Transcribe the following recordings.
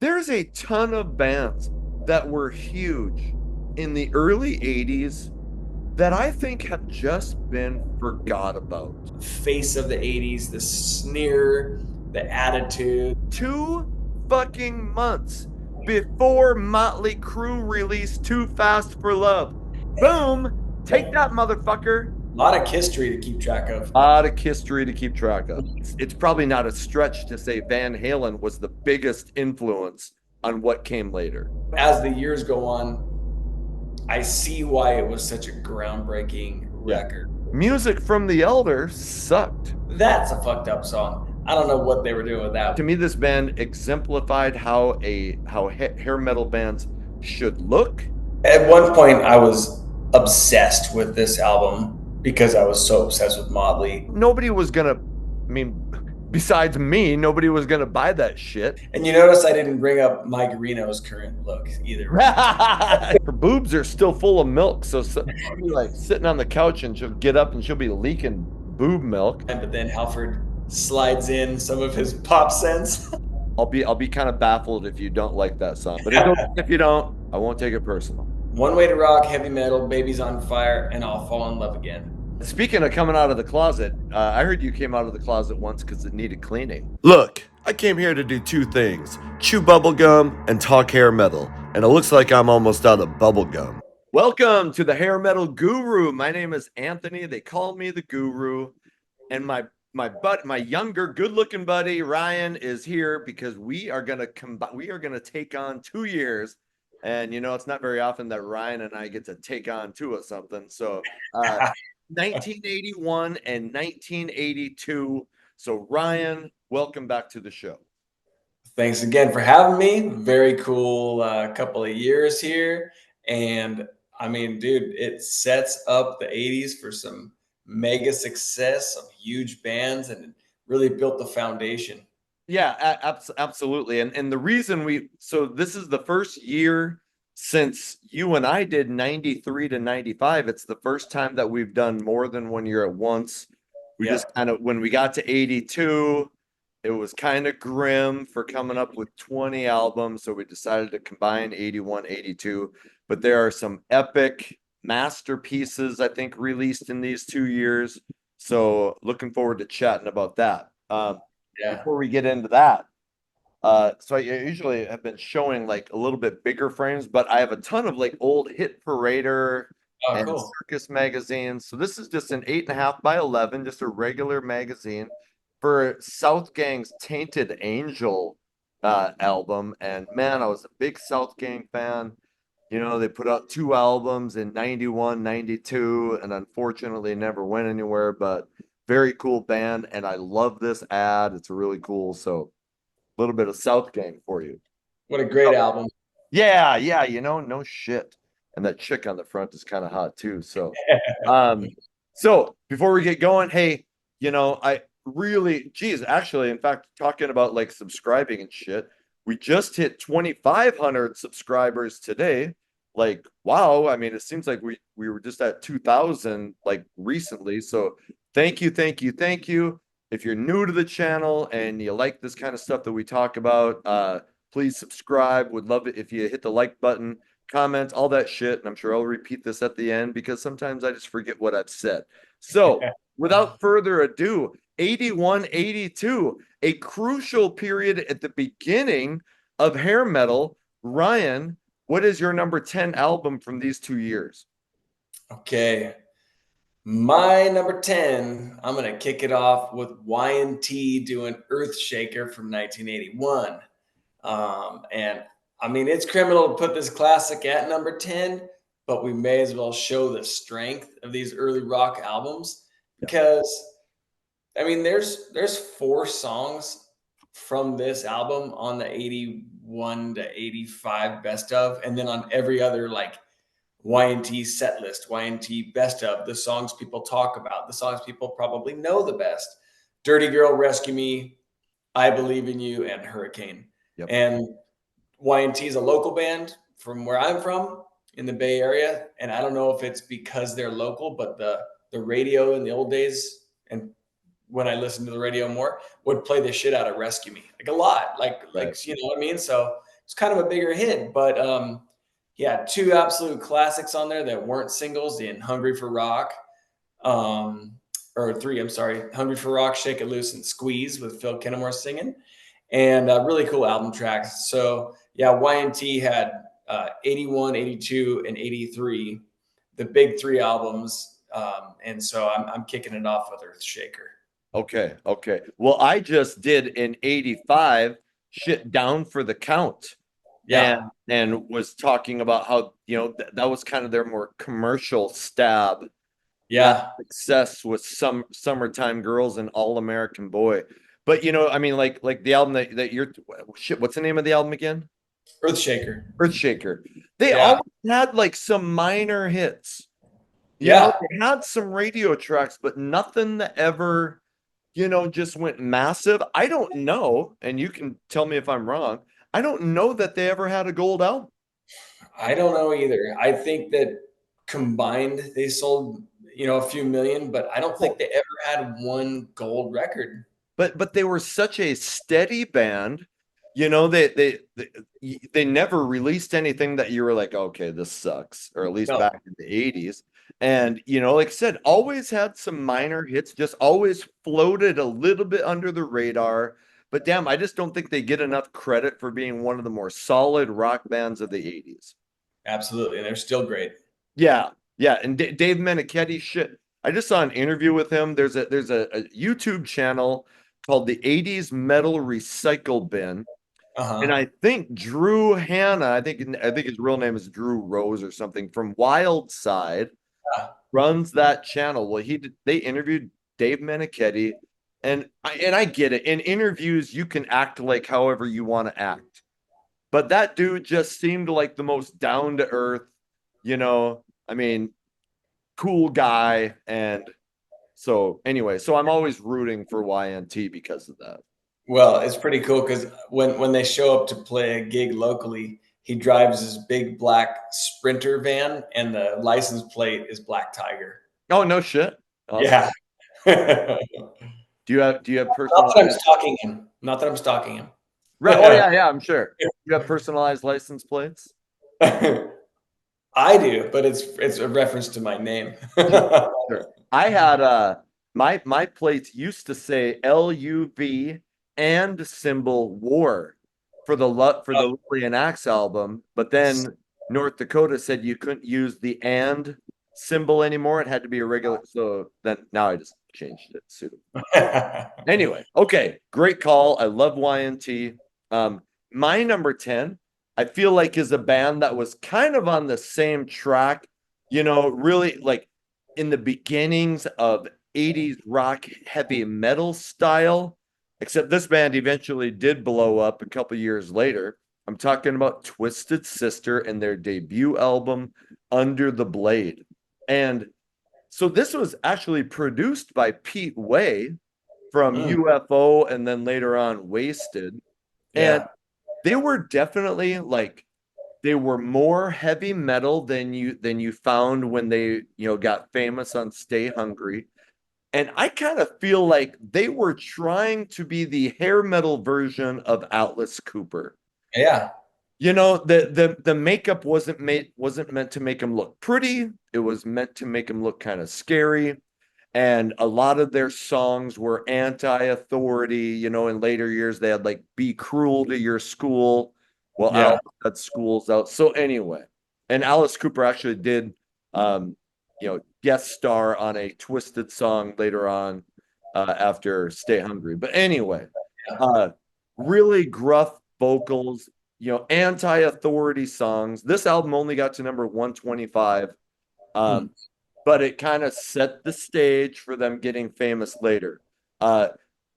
There's a ton of bands that were huge in the early 80s that I think have just been forgot about. Face of the 80s, the sneer, the attitude. 2 fucking months before Motley Crue released Too Fast for Love. Boom! Take that, motherfucker. A lot of history to keep track of. A lot of history to keep track of. It's probably not a stretch to say Van Halen was the biggest influence on what came later. As the years go on, I see why it was such a groundbreaking Yeah. record. Music from the Elder sucked. That's a fucked up song. I don't know what they were doing with that. To me, this band exemplified how hair metal bands should look. At one point, I was obsessed with this album because I was so obsessed with Motley. Nobody was gonna, I mean, besides me, nobody was gonna buy that shit. And you notice I didn't bring up Mike Reno's current look either. Her boobs are still full of milk, so she'll be like sitting on the couch and she'll get up and she'll be leaking boob milk. But then Halford slides in some of his pop sense. I'll be kind of baffled if you don't like that song, but if you don't, I won't take it personal. One Way to Rock, Heavy Metal, Baby's on Fire, and I'll Fall in Love Again. Speaking of coming out of the closet, I heard you came out of the closet once because it needed cleaning. Look, I came here to do two things: chew bubble gum and talk hair metal. And it looks like I'm almost out of bubble gum. Welcome to the Hair Metal Guru. My name is Anthony. They call me the Guru, and my younger, good-looking buddy Ryan is here because we are gonna take on 2 years. And it's not very often that Ryan and I get to take on two of something. So 1981 and 1982. So Ryan, welcome back to the show. Thanks again for having me. Very cool couple of years here. And I mean, dude, it sets up the 80s for some mega success of huge bands and it really built the foundation. Yeah, absolutely. And the reason this is the first year since you and I did 93 to 95. It's the first time that we've done more than 1 year at once. We just kind of, when we got to 82, it was kind of grim for coming up with 20 albums. So we decided to combine 81, 82. But there are some epic masterpieces, I think, released in these 2 years. So looking forward to chatting about that. Before we get into that, so I usually have been showing like a little bit bigger frames, but I have a ton of like old Hit Parader and Cool. Circus magazines. So this is just an 8.5 by 11, just a regular magazine for South Gang's Tainted Angel album. And man, I was a big South Gang fan. They put out 2 albums in 91, 92, and unfortunately never went anywhere, but very cool band. And I love this ad. It's really cool. So a little bit of South Gang for you. What a great album. Yeah, no shit. And that chick on the front is kind of hot too. So, so before we get going, hey, I really, actually, in fact, talking about like subscribing and shit, we just hit 2,500 subscribers today. Like, wow. I mean, it seems like we were just at 2,000 like recently. So thank you, thank you, thank you. If you're new to the channel and you like this kind of stuff that we talk about, please subscribe. Would love it if you hit the like button, comment, all that shit. And I'm sure I'll repeat this at the end because sometimes I just forget what I've said. So without further ado, 81, 82, a crucial period at the beginning of hair metal. Ryan, what is your number 10 album from these 2 years? Okay. My number 10, I'm going to kick it off with Y&T doing Earthshaker from 1981. And I mean, it's criminal to put this classic at number 10, but we may as well show the strength of these early rock albums because, I mean, there's 4 songs from this album on the 81 to 85 best of, and then on every other like Y&T set list, Y&T best of, the songs people talk about, the songs people probably know the best. Dirty Girl, Rescue Me, I Believe in You, and Hurricane. Yep. And Y&T is a local band from where I'm from in the Bay Area. And I don't know if it's because they're local, but the radio in the old days, and when I listened to the radio more, would play the shit out of Rescue Me. Like a lot. Like you know what I mean? So it's kind of a bigger hit. But yeah, two absolute classics on there that weren't singles in Hungry for Rock, um, or three, I'm sorry, Hungry for Rock, Shake It Loose, and Squeeze with Phil Kennemore singing, and really cool album tracks. So yeah, Y&T had 81, 82, and 83, the big three albums. And so I'm kicking it off with Earthshaker. Okay, okay. Well, I just did in 85 shit down for the count Yeah, and was talking about how, that was kind of their more commercial stab at yeah, success with some Summertime Girls and All American Boy. But I mean like the album that you're shit, what's the name of the album again? Earthshaker. Earthshaker. They Yeah, always had like some minor hits. yeah. They had some radio tracks, but nothing that ever just went massive. I don't know, and you can tell me if I'm wrong. I don't know that they ever had a gold album. I don't know either. I think that combined they sold, a few million, but I don't think Oh, they ever had one gold record. but they were such a steady band. They never released anything that you were like, okay, this sucks, or at least No, back in the 80s. And like I said, always had some minor hits, just always floated a little bit under the radar. But damn, I just don't think they get enough credit for being one of the more solid rock bands of the 80s. absolutely. And they're still great. Yeah, yeah, and Dave Meniketti, shit. I just saw an interview with him. There's a YouTube channel called the 80s Metal Recycle Bin. And Uh-huh. I think Drew Hanna, I think his real name is Drew Rose or something from Wild Side, Yeah. runs that channel. Well, they interviewed Dave Meniketti, and I get it. In interviews, you can act like however you want to act. But that dude just seemed like the most down to earth, I mean, cool guy. And so anyway, so I'm always rooting for YNT because of that. Well, it's pretty cool because when they show up to play a gig locally, he drives his big black Sprinter van, and the license plate is Black Tiger. Oh, no shit. Awesome. Yeah. Not Do you have that I'm personalized? stalking him. Not that I'm stalking him. Right. Oh yeah, yeah, I'm sure. You have personalized license plates? I do, but it's a reference to my name. Sure, sure. I had my plates used to say LUV and symbol war for the Lily and Axe album, but then North Dakota said you couldn't use the and symbol anymore. It had to be a regular. So then now I just changed it. So anyway, okay, great call. I love YNT. My number 10, I feel like is a band that was kind of on the same track, really like in the beginnings of 80s rock heavy metal style, except this band eventually did blow up a couple years later. I'm talking about Twisted Sister and their debut album, Under the Blade. And so this was actually produced by Pete Way from Mm, UFO and then later on Wasted. And yeah. they were definitely like they were more heavy metal than you found when they, got famous on Stay Hungry. And I kind of feel like they were trying to be the hair metal version of Atlas Cooper. Yeah. The makeup wasn't meant to make him look pretty. It was meant to make him look kind of scary. And a lot of their songs were anti-authority. In later years, they had like "Be Cruel to Your School." Well, Yeah. Alice had schools out. So anyway, and Alice Cooper actually did, guest star on a Twisted song later on after "Stay Hungry." But anyway, uh, really gruff vocals, anti-authority songs. This album only got to number 125. Mm, Um, but it kind of set the stage for them getting famous later. Uh,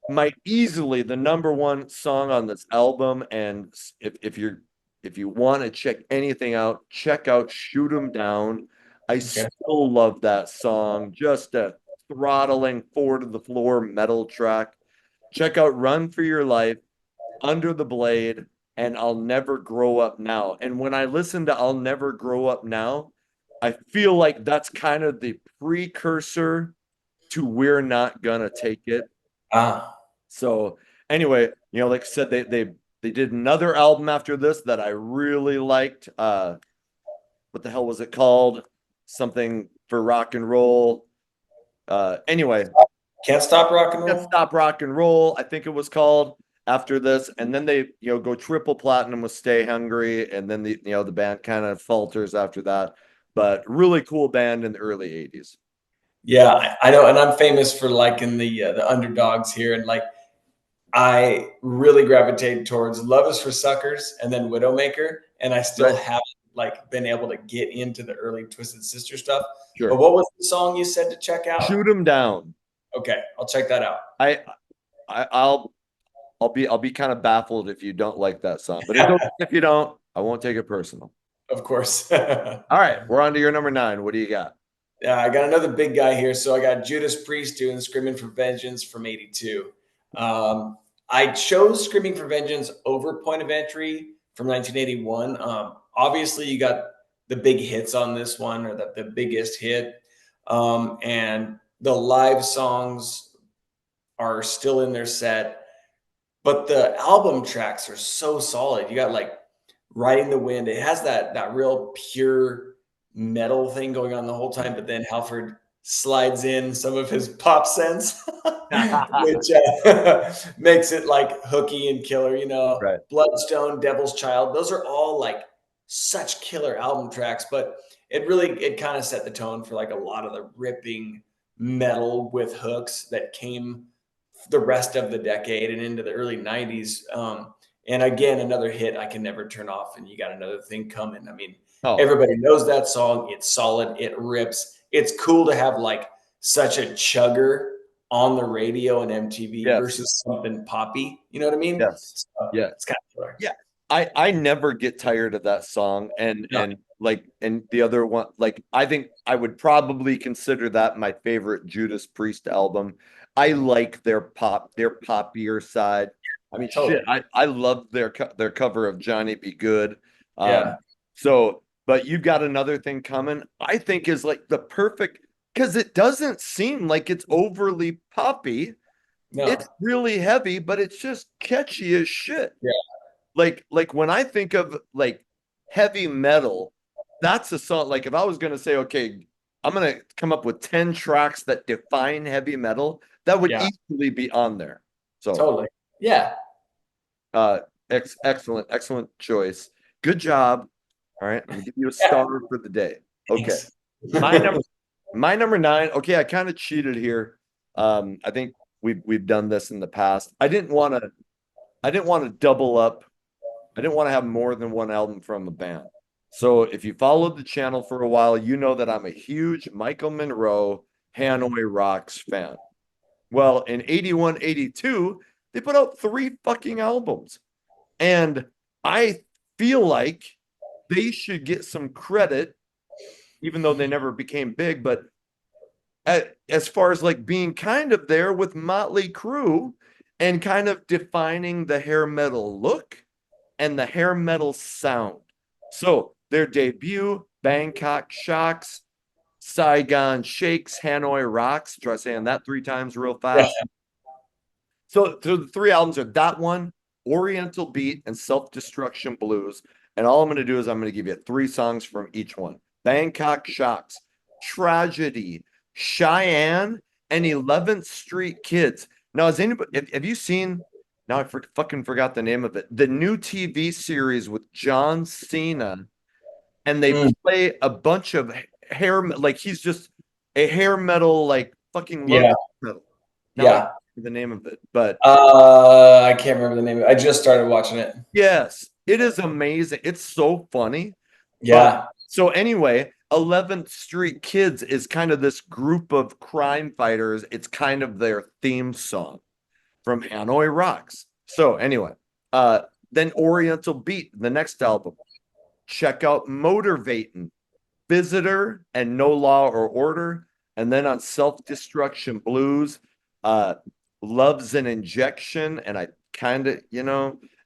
might easily the number one song on this album, and if you want to check anything out, check out "Shoot 'Em Down." I okay. still love that song. Just a throttling four to the floor metal track. Check out "Run for Your Life," "Under the Blade," and "I'll Never Grow Up Now." And when I listen to "I'll Never Grow Up Now," I feel like that's kind of the precursor to "We're Not Gonna Take It." Ah, So anyway, like I said, they They did another album after this that I really liked. What the hell was it called? Something for rock and roll. Anyway, Can't Stop Rock and Can't Roll. Stop Rock and Roll, I think it was called after this. And then they, go triple platinum with Stay Hungry. And then the band kind of falters after that. But really cool band in the early 80s. Yeah, I know, and I'm famous for liking the underdogs here, and like I really gravitate towards Love Is for Suckers and then Widowmaker, and I still Right. haven't like been able to get into the early Twisted Sister stuff. But Sure. what was the song you said to check out? Shoot 'em down. Okay, I'll check that out. I, I'll be kind of baffled if you don't like that song, but it's okay if you don't. I won't take it personal. Of course. All right, we're on to your number 9. What do you got? Yeah, I got another big guy here. So I got Judas Priest doing Screaming for Vengeance from 82. I chose Screaming for Vengeance over Point of Entry from 1981. Obviously, you got the big hits on this one, or the biggest hit. And the live songs are still in their set, but the album tracks are so solid. You got like Riding the Wind. It has that real pure metal thing going on the whole time, but then Halford slides in some of his pop sense, which makes it like hooky and killer. Right. Bloodstone, Devil's Child. Those are all like such killer album tracks, but it kind of set the tone for like a lot of the ripping metal with hooks that came the rest of the decade and into the early 90s. And again, another hit I can never turn off. And You Got Another Thing Coming. I mean, Oh, everybody knows that song. It's solid. It rips. It's cool to have like such a chugger on the radio and MTV yes. versus something poppy. You know what I mean? Yes. So Yeah. it's kind of killer. Yeah. I never get tired of that song. And No, and the other one, like I think I would probably consider that my favorite Judas Priest album. I like their poppier side. I mean, shit, totally. I love their cover of Johnny Be Good. Yeah. So, but You've Got Another Thing Coming, I think is like the perfect, because it doesn't seem like it's overly poppy. No. It's really heavy, but it's just catchy as shit. Yeah. Like when I think of like heavy metal, that's a song. Like if I was gonna say, okay, I'm gonna come up with 10 tracks that define heavy metal, that would Yeah. easily be on there. So Totally. Yeah. uh excellent choice. Good job. All right, I'm gonna give you a Yeah. star for the day. Okay. Thanks. My number my number 9. Okay, I kind of cheated here. I think we've done this in the past. I didn't want to double up. I didn't want to have more than one album from a band. So if you followed the channel for a while, you know that I'm a huge Michael Monroe Hanoi Rocks fan. Well, in 81, 82, they put out 3 fucking albums. And I feel like they should get some credit, even though they never became big. But as far as like being kind of there with Motley Crue and kind of defining the hair metal look and the hair metal sound. So their debut, Bangkok Shocks, Saigon Shakes, Hanoi Rocks. Try saying that 3 times real Yeah. fast. So the 3 albums are that one, Oriental Beat, and Self Destruction Blues. And all I'm going to do is I'm going to give you 3 songs from each one. Bangkok Shocks, Tragedy, Cheyenne, and 11th Street Kids. Now, has anybody have you seen? Now fucking forgot the name of it. The new TV series with John Cena, and they Mm. play a bunch of hair, like he's just a hair metal, like fucking love Yeah. metal. Now I can't Yeah. remember the name of it, but I can't remember the name of it. I just started watching it. yes, it is amazing. It's so funny. But Yeah. so anyway, 11th Street Kids is kind of this group of crime fighters. It's kind of their theme song from Hanoi Rocks. So anyway, then Oriental Beat, the next album. Check out Motivating, Visitor, and No Law or Order. And then on Self Destruction Blues, uh, Love's an Injection. And I kind of,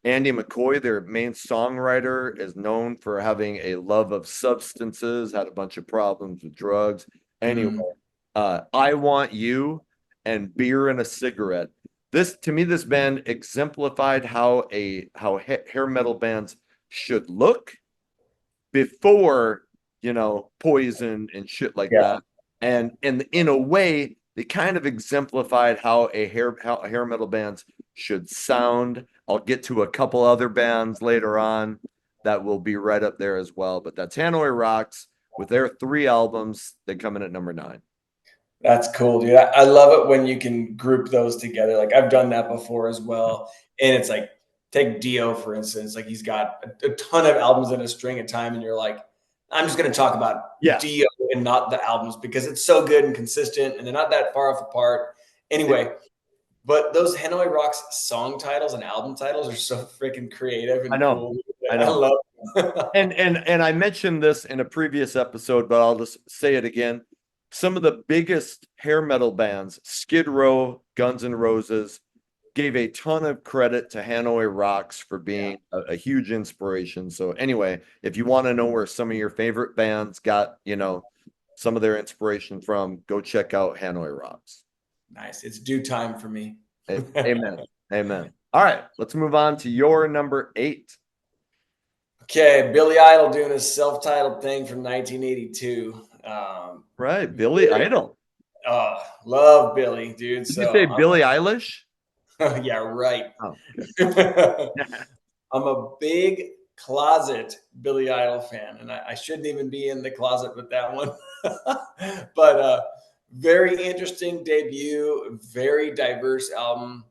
Andy McCoy, their main songwriter, is known for having a love of substances, had a bunch of problems with drugs. Anyway, Mm. I Want You and Beer and a Cigarette. This to me, this band exemplified how hair metal bands should look before, Poison and shit like Yeah. that. And in a way, they kind of exemplified how hair metal bands should sound. I'll get to a couple other bands later on that will be right up there as well. But that's Hanoi Rocks with their 3 albums. They come in at number 9. That's cool, dude. I love it when you can group those together. Like I've done that before as well. And it's like, take Dio, for instance. Like he's got a ton of albums in a string of time, and you're like, I'm just going to talk about Yeah. Dio and not the albums because it's so good and consistent and they're not that far off apart. Anyway, but those Hanoi Rocks song titles and album titles are so freaking creative I and know. cool. I I know. love them. And I mentioned this in a previous episode, but I'll just say it again. Some of the biggest hair metal bands, Skid Row, Guns N' Roses, gave a ton of credit to Hanoi Rocks for being a huge inspiration. So anyway, if you want to know where some of your favorite bands got, some of their inspiration from, go check out Hanoi Rocks. Nice. It's due time for me. Amen. Amen. All right, let's move on to your number 8. Okay, Billy Idol doing his self-titled thing from 1982. Right, Billy Idol. Love Billy, dude. Did you say Billie Eilish? Yeah, right. Oh, I'm a big closet Billy Idol fan, and I shouldn't even be in the closet with that one. But very interesting debut, very diverse album.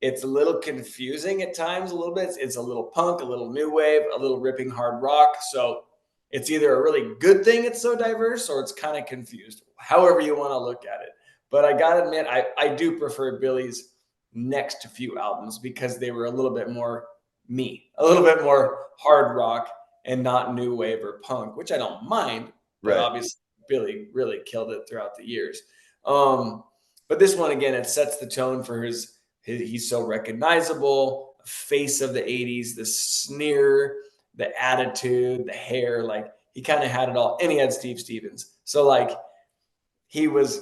It's a little confusing at times, a little bit. It's a little punk, a little new wave, a little ripping hard rock. So it's either a really good thing it's so diverse or it's kind of confused, however you want to look at it. But I got to admit, I do prefer Billy's next few albums because they were a little bit more me, a little bit more hard rock and not new wave or punk, which I don't mind. But right. obviously, Billy really killed it throughout the years. But this one, again, it sets the tone for he's so recognizable, face of the 80s, the sneer, the attitude, the hair, like he kind of had it all. And he had Steve Stevens. So like he was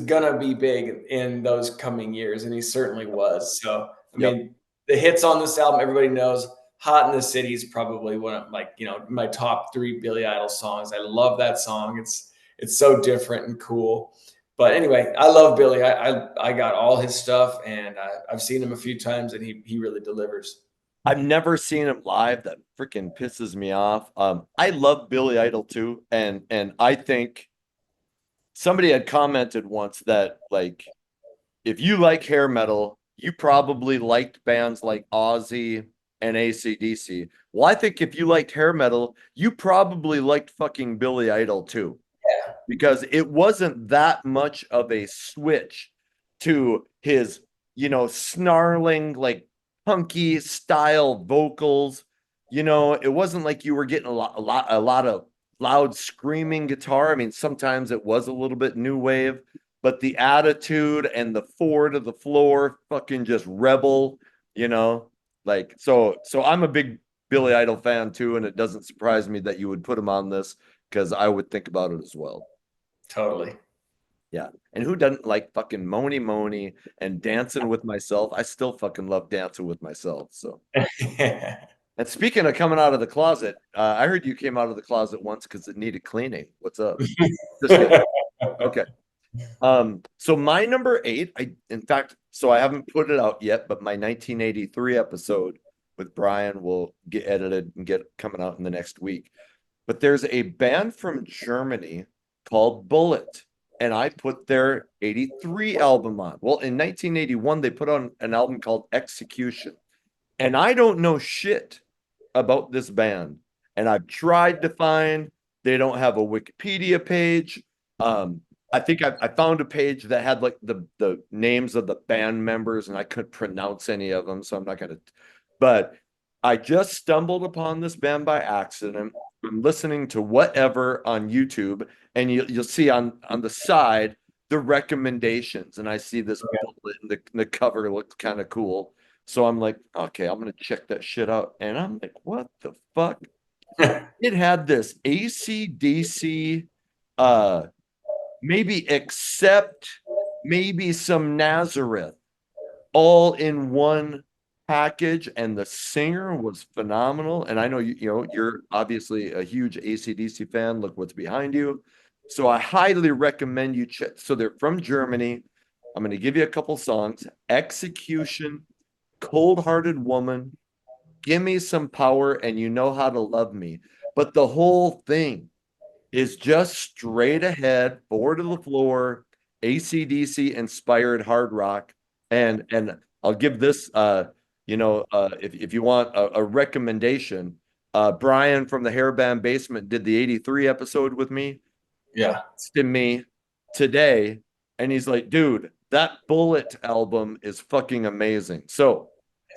gonna be big in those coming years, and he certainly was. So I mean, the hits on this album, everybody knows. Hot in the City is probably one of my top 3 Billy Idol songs. I love that song. It's so different and cool. But anyway, I love Billy. I got all his stuff, and I've seen him a few times, and he really delivers. I've never seen him live. That freaking pisses me off. I love Billy Idol too, and I think somebody had commented once that like if you like hair metal, you probably liked bands like Ozzy and AC/DC. Well, I think if you liked hair metal, you probably liked fucking Billy Idol too, Yeah. because it wasn't that much of a switch to his, snarling, like punky style vocals. It wasn't like you were getting a lot of loud screaming guitar. I mean, sometimes it was a little bit new wave, but the attitude and the 4 to the floor, fucking just rebel, like so I'm a big Billy Idol fan too, and it doesn't surprise me that you would put him on this because I would think about it as well. Totally. Yeah. And who doesn't like fucking Mony Mony and Dancing with Myself? I still fucking love Dancing with Myself. So, and speaking of coming out of the closet, I heard you came out of the closet once because it needed cleaning. What's up? Just kidding. Okay. So my number 8, in fact, so I haven't put it out yet, but my 1983 episode with Brian will get edited and get coming out in the next week. But there's a band from Germany called Bullet, and I put their 83 album on. Well, in 1981, they put on an album called Execution. And I don't know shit about this band. And I've tried to find, they don't have a Wikipedia page. I think I found a page that had like the names of the band members, and I couldn't pronounce any of them, so I'm not gonna. But I just stumbled upon this band by accident. I'm listening to whatever on YouTube, and you'll see on the side the recommendations, and I see this bullet, and the cover looks kind of cool. So I'm like, okay, I'm gonna check that shit out, and I'm like, what the fuck? It had this AC/DC, maybe except maybe some Nazareth. all in one package, and the singer was phenomenal. And I know you're obviously a huge AC/DC fan. Look what's behind you. So I highly recommend you check. So they're from Germany. I'm going to give you a couple songs: Execution, Cold Hearted Woman, Give Me Some Power, and You Know How to Love Me. But the whole thing is just straight ahead, four to the floor, AC/DC inspired hard rock. And I'll give this if you want a recommendation, Brian from the Hairband Basement did the 83 episode with me. Yeah. To me today, and he's like, dude, that Bullet album is fucking amazing. So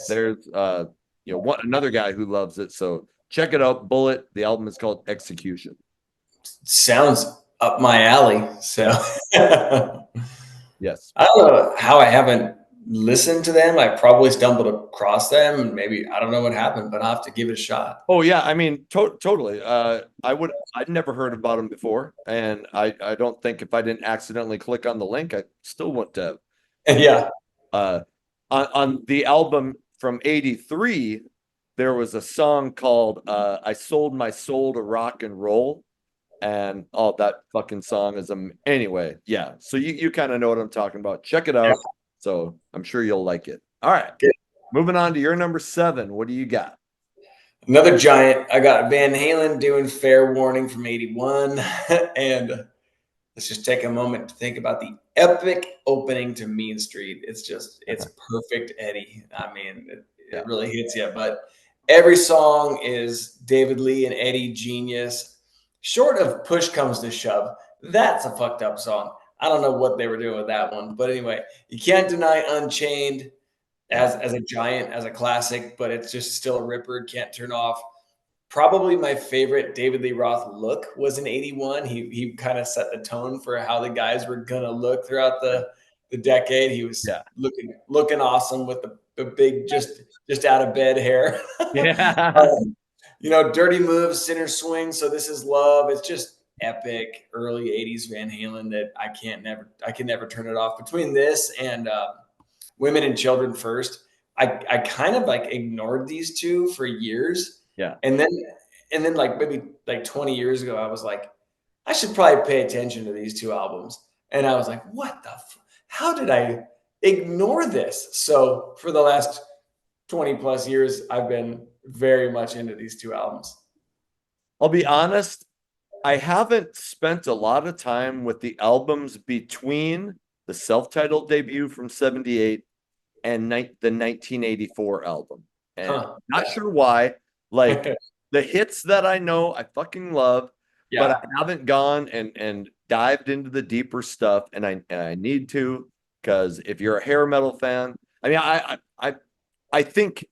there's another guy who loves it. So check it out. Bullet. The album is called Execution. Sounds up my alley. So Yes. I don't know how I haven't listened to them. I probably stumbled across them, and maybe I don't know what happened, but I'll have to give it a shot. Oh yeah, I mean, totally. I'd never heard about him before, and I don't think if I didn't accidentally click on the link, I still wouldn't have. Yeah. Uh, on the album from '83, there was a song called "I Sold My Soul to Rock and Roll," and oh, that fucking song is anyway. Yeah, so you kind of know what I'm talking about. Check it out. Yeah. So I'm sure you'll like it. All right, Good. moving on to your number 7. What do you got? Another giant. I got Van Halen doing Fair Warning from 81. And let's just take a moment to think about the epic opening to Mean Street. It's perfect, Eddie. I mean, it really hits you. But every song is David Lee and Eddie genius. Short of Push Comes to Shove, that's a fucked up song. I don't know what they were doing with that one. But anyway, you can't deny Unchained as a giant, as a classic, but it's just still a ripper. Can't turn off. Probably my favorite David Lee Roth look was in 81. He kind of set the tone for how the guys were gonna look throughout the decade. He was looking awesome with the big just out of bed hair. Yeah. Dirty Moves, Sinner Swing, So This Is Love. It's just epic early 80s Van Halen that I can never turn it off. Between this and Women and Children First, I kind of like ignored these two for years. Yeah. And then like maybe like 20 years ago, I was like, I should probably pay attention to these two albums. And I was like, how did I ignore this? So for the last 20 plus years, I've been very much into these two albums. I'll be honest, I haven't spent a lot of time with the albums between the self-titled debut from 78 and the 1984 album. And not sure why. Like the hits that I know, I fucking love, but I haven't gone and dived into the deeper stuff, and I need to, because if you're a hair metal fan, I mean, I think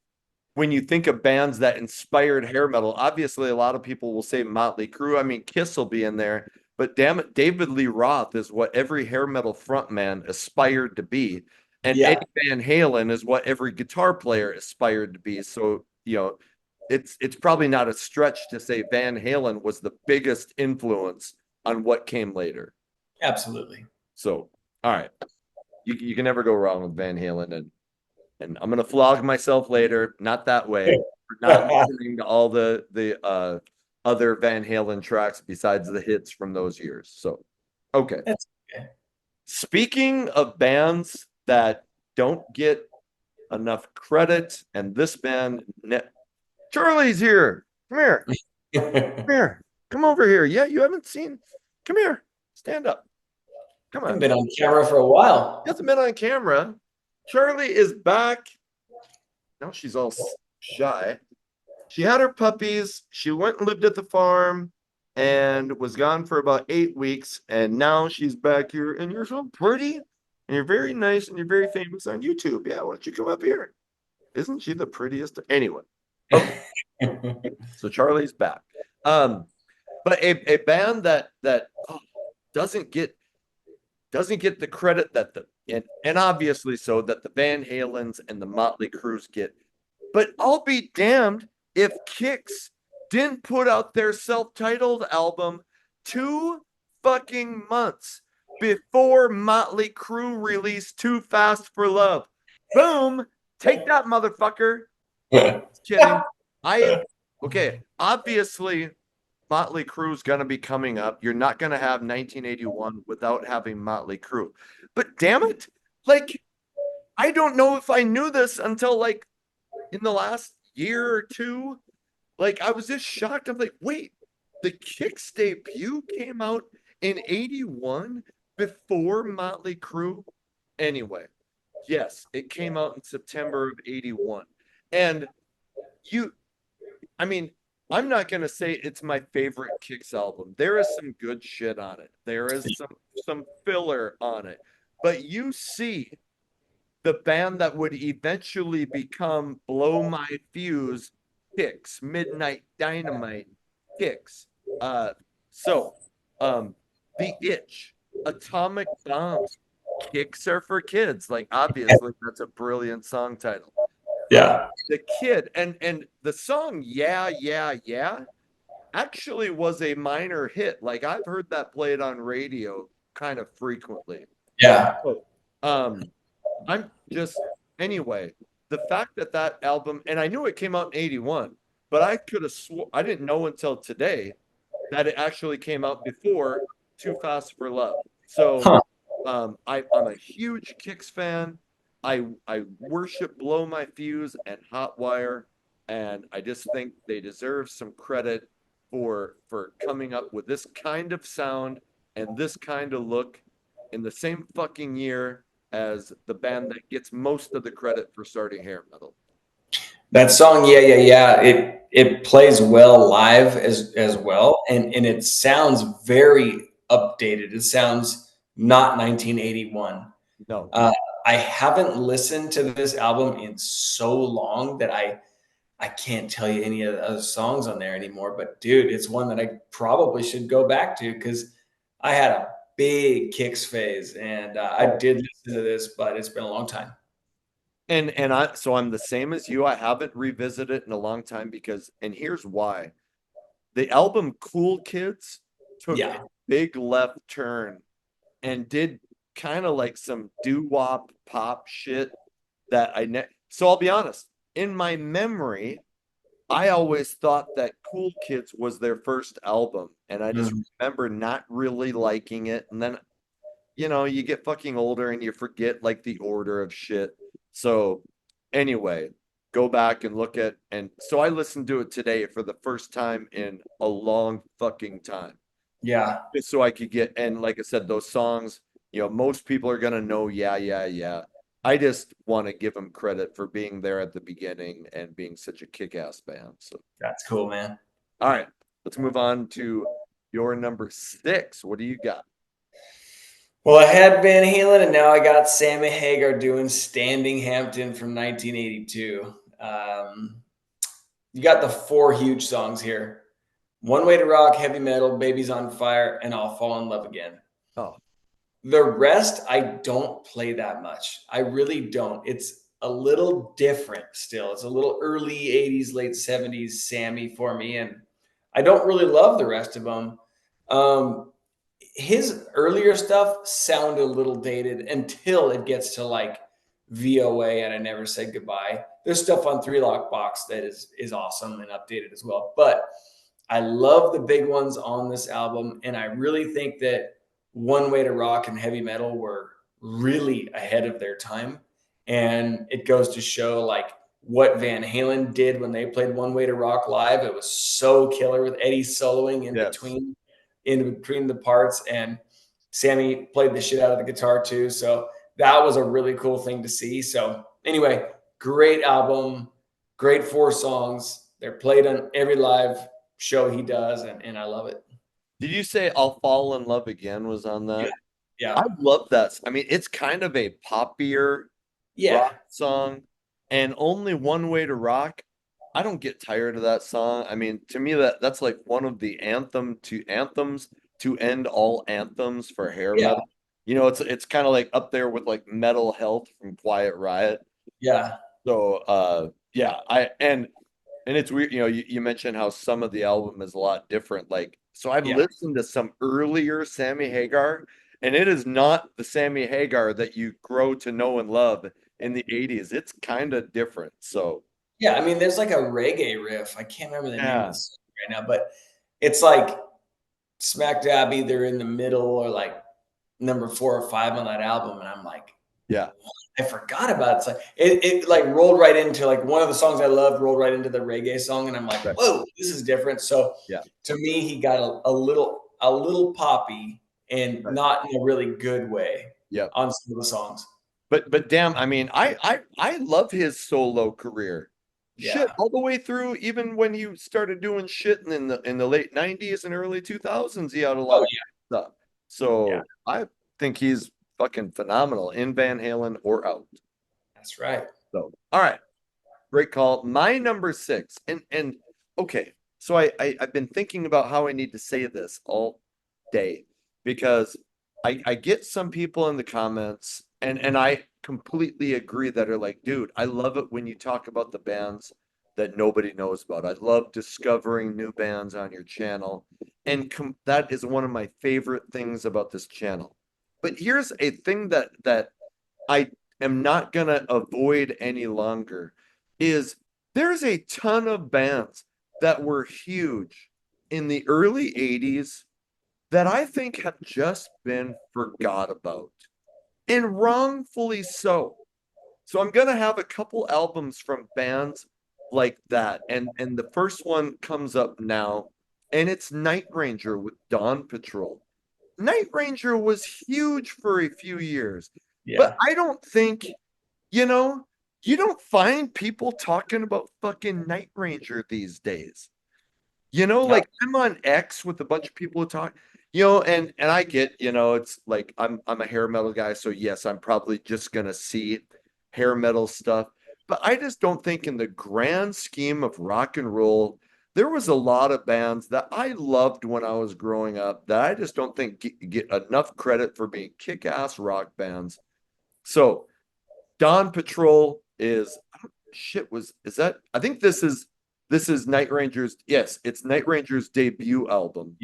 when you think of bands that inspired hair metal, obviously a lot of people will say Motley Crue. I mean, Kiss will be in there, but damn it, David Lee Roth is what every hair metal frontman aspired to be. And Eddie Van Halen is what every guitar player aspired to be. So, it's probably not a stretch to say Van Halen was the biggest influence on what came later. Absolutely. So, all right. You can never go wrong with Van Halen, and I'm gonna flog myself later, not that way, for not listening to all the other Van Halen tracks besides the hits from those years. So, okay. That's okay. Speaking of bands that don't get enough credit, and this band, Charlie's here. Come here. Come here. Come over here. Yeah, you haven't seen. Come here. Stand up. Come on. I've been on camera for a while. Hasn't been on camera. Charlie is back. Now she's all shy. She had her puppies. She went and lived at the farm and was gone for about 8 weeks. And now she's back here. And you're so pretty. And you're very nice. And you're very famous on YouTube. Yeah, why don't you come up here? Isn't she the prettiest? Anyway. Okay. So Charlie's back. But a band that doesn't get the credit that and obviously so that the Van Halens and the Motley Crues get. But I'll be damned if Kix didn't put out their self-titled album 2 fucking months before Motley Crue released Too Fast for Love. Boom. Take that, motherfucker. Just kidding. I okay. Obviously, Motley Crue's gonna be coming up. You're not gonna have 1981 without having Motley Crue. But damn it, like I don't know if I knew this until like in the last year or two. Like I was just shocked. I'm like, wait, the Kicks debut came out in 81 before Motley Crue? Anyway, yes, it came out in September of 81. And you I mean, I'm not gonna say it's my favorite Kicks album. There is some good shit on it. There is some filler on it. But you see the band that would eventually become Blow My Fuse, Kicks, Midnight Dynamite, Kicks. Uh so The Itch, Atomic Bombs, Kicks are for kids. Like obviously that's a brilliant song title. Yeah. The Kid and the song Yeah, Yeah, Yeah actually was a minor hit. Like I've heard that played on radio kind of frequently. Yeah. So, I'm just anyway, the fact that that album and I knew it came out in 81, but I could have I didn't know until today that it actually came out before Too Fast for Love. So Huh. I'm a huge Kicks fan. I worship Blow My Fuse and Hotwire, and I just think they deserve some credit for coming up with this kind of sound and this kind of look in the same fucking year as the band that gets most of the credit for starting hair metal. That song, yeah, yeah, yeah. It plays well live as well, and it sounds very updated. It sounds not 1981. No, Uh, I haven't listened to this album in so long that I can't tell you any of the other songs on there anymore. But dude, it's one that I probably should go back to because I had a big Kicks phase, and I oh, did listen to this, but it's been a long time. and I so I'm the same as you. I haven't revisited it in a long time because and here's why. The album Cool Kids took a Yeah, big left turn and did kind of like some doo-wop pop shit that so I'll be honest, in my memory, I always thought that Cool Kids was their first album, and I just Mhm. remember not really liking it. And then, you get fucking older and you forget like the order of shit. So, anyway, go back and look at, and so I listened to it today for the first time in a long fucking time, Yeah. just so I could get, and like I said, those songs, most people are gonna know, yeah, yeah, yeah. I just want to give them credit for being there at the beginning and being such a kick-ass band. So, That's cool, man. all right, let's move on to your number 6. What do you got? Well, I had Van Halen, and now I got Sammy Hagar doing "Standing Hampton" from 1982. You got the four huge songs here: "One Way to Rock," "Heavy Metal," "Baby's on Fire," and "I'll Fall in Love Again." Oh, The rest, I don't play that much. I really don't. It's a little different still. It's a little early 80s, late 70s Sammy for me. And I don't really love the rest of them. Um, his earlier stuff sounded a little dated until it gets to like VOA and I Never Said Goodbye. There's stuff on Three Lock Box that is awesome and updated as well. But I love the big ones on this album, and I really think that One Way to Rock and Heavy Metal were really ahead of their time. And it goes to show like what Van Halen did when they played One Way to Rock live. It was so killer with Eddie soloing yes. in between the parts, and Sammy played the shit out of the guitar too. So that was a really cool thing to see. So anyway, great album, great four songs. They're played on every live show he does, and I love it. Did you say I'll Fall in Love Again was on Yeah, that? I yeah, love that. I mean, it's kind of a poppier yeah, rock song, and Only One Way to Rock. I don't get tired of that song. I mean, to me that's like one of the anthems to end all anthems for hair yeah, metal. It's kind of like up there with like Metal Health from Quiet Riot. yeah, So yeah, and it's weird, you mentioned how some of the album is a lot different. Like, so I've yeah. listened to some earlier Sammy Hagar, and it is not the Sammy Hagar that you grow to know and love in the 80s. It's kind of different. So Yeah, I mean, there's like a reggae riff. I can't remember the name of yeah, the song right now, but it's like smack dab either in the middle or like number 4 or 5 on that album. And I'm like, yeah, I forgot about it. It's like it like rolled right into like one of the songs I loved rolled right into the reggae song, and I'm like, right, whoa, this is different. So yeah, to me, he got a little poppy and right, not in a really good way yeah. on some of the songs. But damn, I mean, I love his solo career. Shit, Yeah. all the way through, even when he started doing shit in the late 90s and early 2000s, he had a lot Oh of stuff. yeah. Yeah. So I think he's fucking phenomenal in Van Halen or out. That's right. So all right, great call. My number six, and okay, so I've been thinking about how I need to say this all day because I get some people in the comments and I completely agree that are like, dude, I love it when you talk about the bands that nobody knows about. I love discovering new bands on your channel, and that is one of my favorite things about this channel. But here's a thing that I am not gonna avoid any longer is there's a ton of bands that were huge in the early 80s that I think have just been forgot about, and wrongfully so. So I'm gonna have a couple albums from bands like that. And the first one comes up now, and it's Night Ranger with Dawn Patrol. Night Ranger was huge for a few years, but Yeah. I don't think, you know, you don't find people talking about fucking Night Ranger these days. No. Like I'm on X with a bunch of people who talk, and I get, it's like I'm a hair metal guy, so yes, I'm probably just gonna see hair metal stuff. But I just don't think in the grand scheme of rock and roll, there was a lot of bands that I loved when I was growing up that I just don't think get enough credit for being kick-ass rock bands. So Dawn Patrol is shit was is that I think this is Night Ranger's, yes, it's Night Ranger's debut album.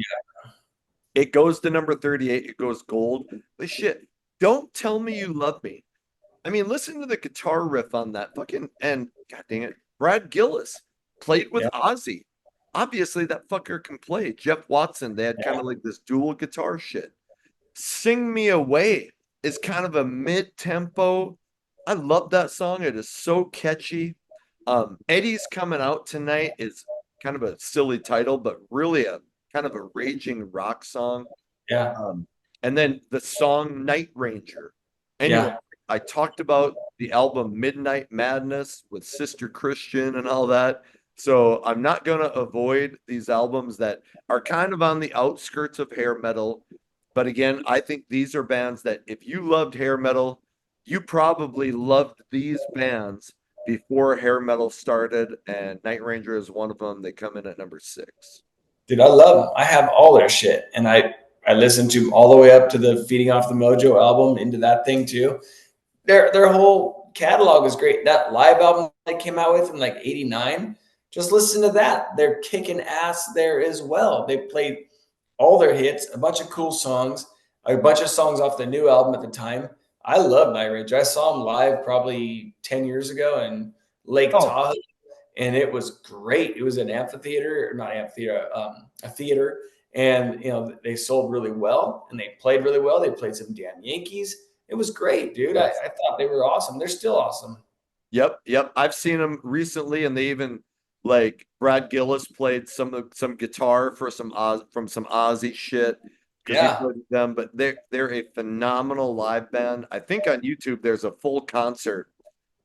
It goes to number 38, it goes gold. But shit, Don't Tell Me You Love Me. I mean, listen to the guitar riff on that fucking, and god dang it, Brad Gillis played with Yeah. Ozzy. Obviously that fucker can play. Jeff Watson, they had kind Yeah. of like this dual guitar shit. Sing Me Away is kind of a mid-tempo. I love that song. It is so catchy. Eddie's Coming Out Tonight is kind of a silly title, but really a kind of a raging rock song. Yeah. Um, and then the song Night Ranger. Anyway, Yeah. I talked about the album Midnight Madness with Sister Christian and all that. So I'm not going to avoid these albums that are kind of on the outskirts of hair metal. But again, I think these are bands that if you loved hair metal, you probably loved these bands before hair metal started. And Night Ranger is one of them. They come in at number six. Dude, I love them. I have all their shit, and I listened to them all the way up to the Feeding Off the Mojo album, into that thing too. Their whole catalog is great. That live album they came out with in like '89, just listen to that. They're kicking ass there as well. They played all their hits, a bunch of cool songs, a bunch of songs off the new album at the time. I love Night Ranger. I saw them live probably 10 years ago in Lake Oh, Tahoe, and it was great. It was an amphitheater, or not amphitheater, a theater, and they sold really well and they played really well. They played some damn Yankees. It was great, dude. I, yes. I thought they were awesome. They're still awesome. Yep, yep. I've seen them recently, and they even like Brad Gillis played some guitar for from some Ozzy shit because he Yeah, played with them. But they're a phenomenal live band. I think on YouTube there's a full concert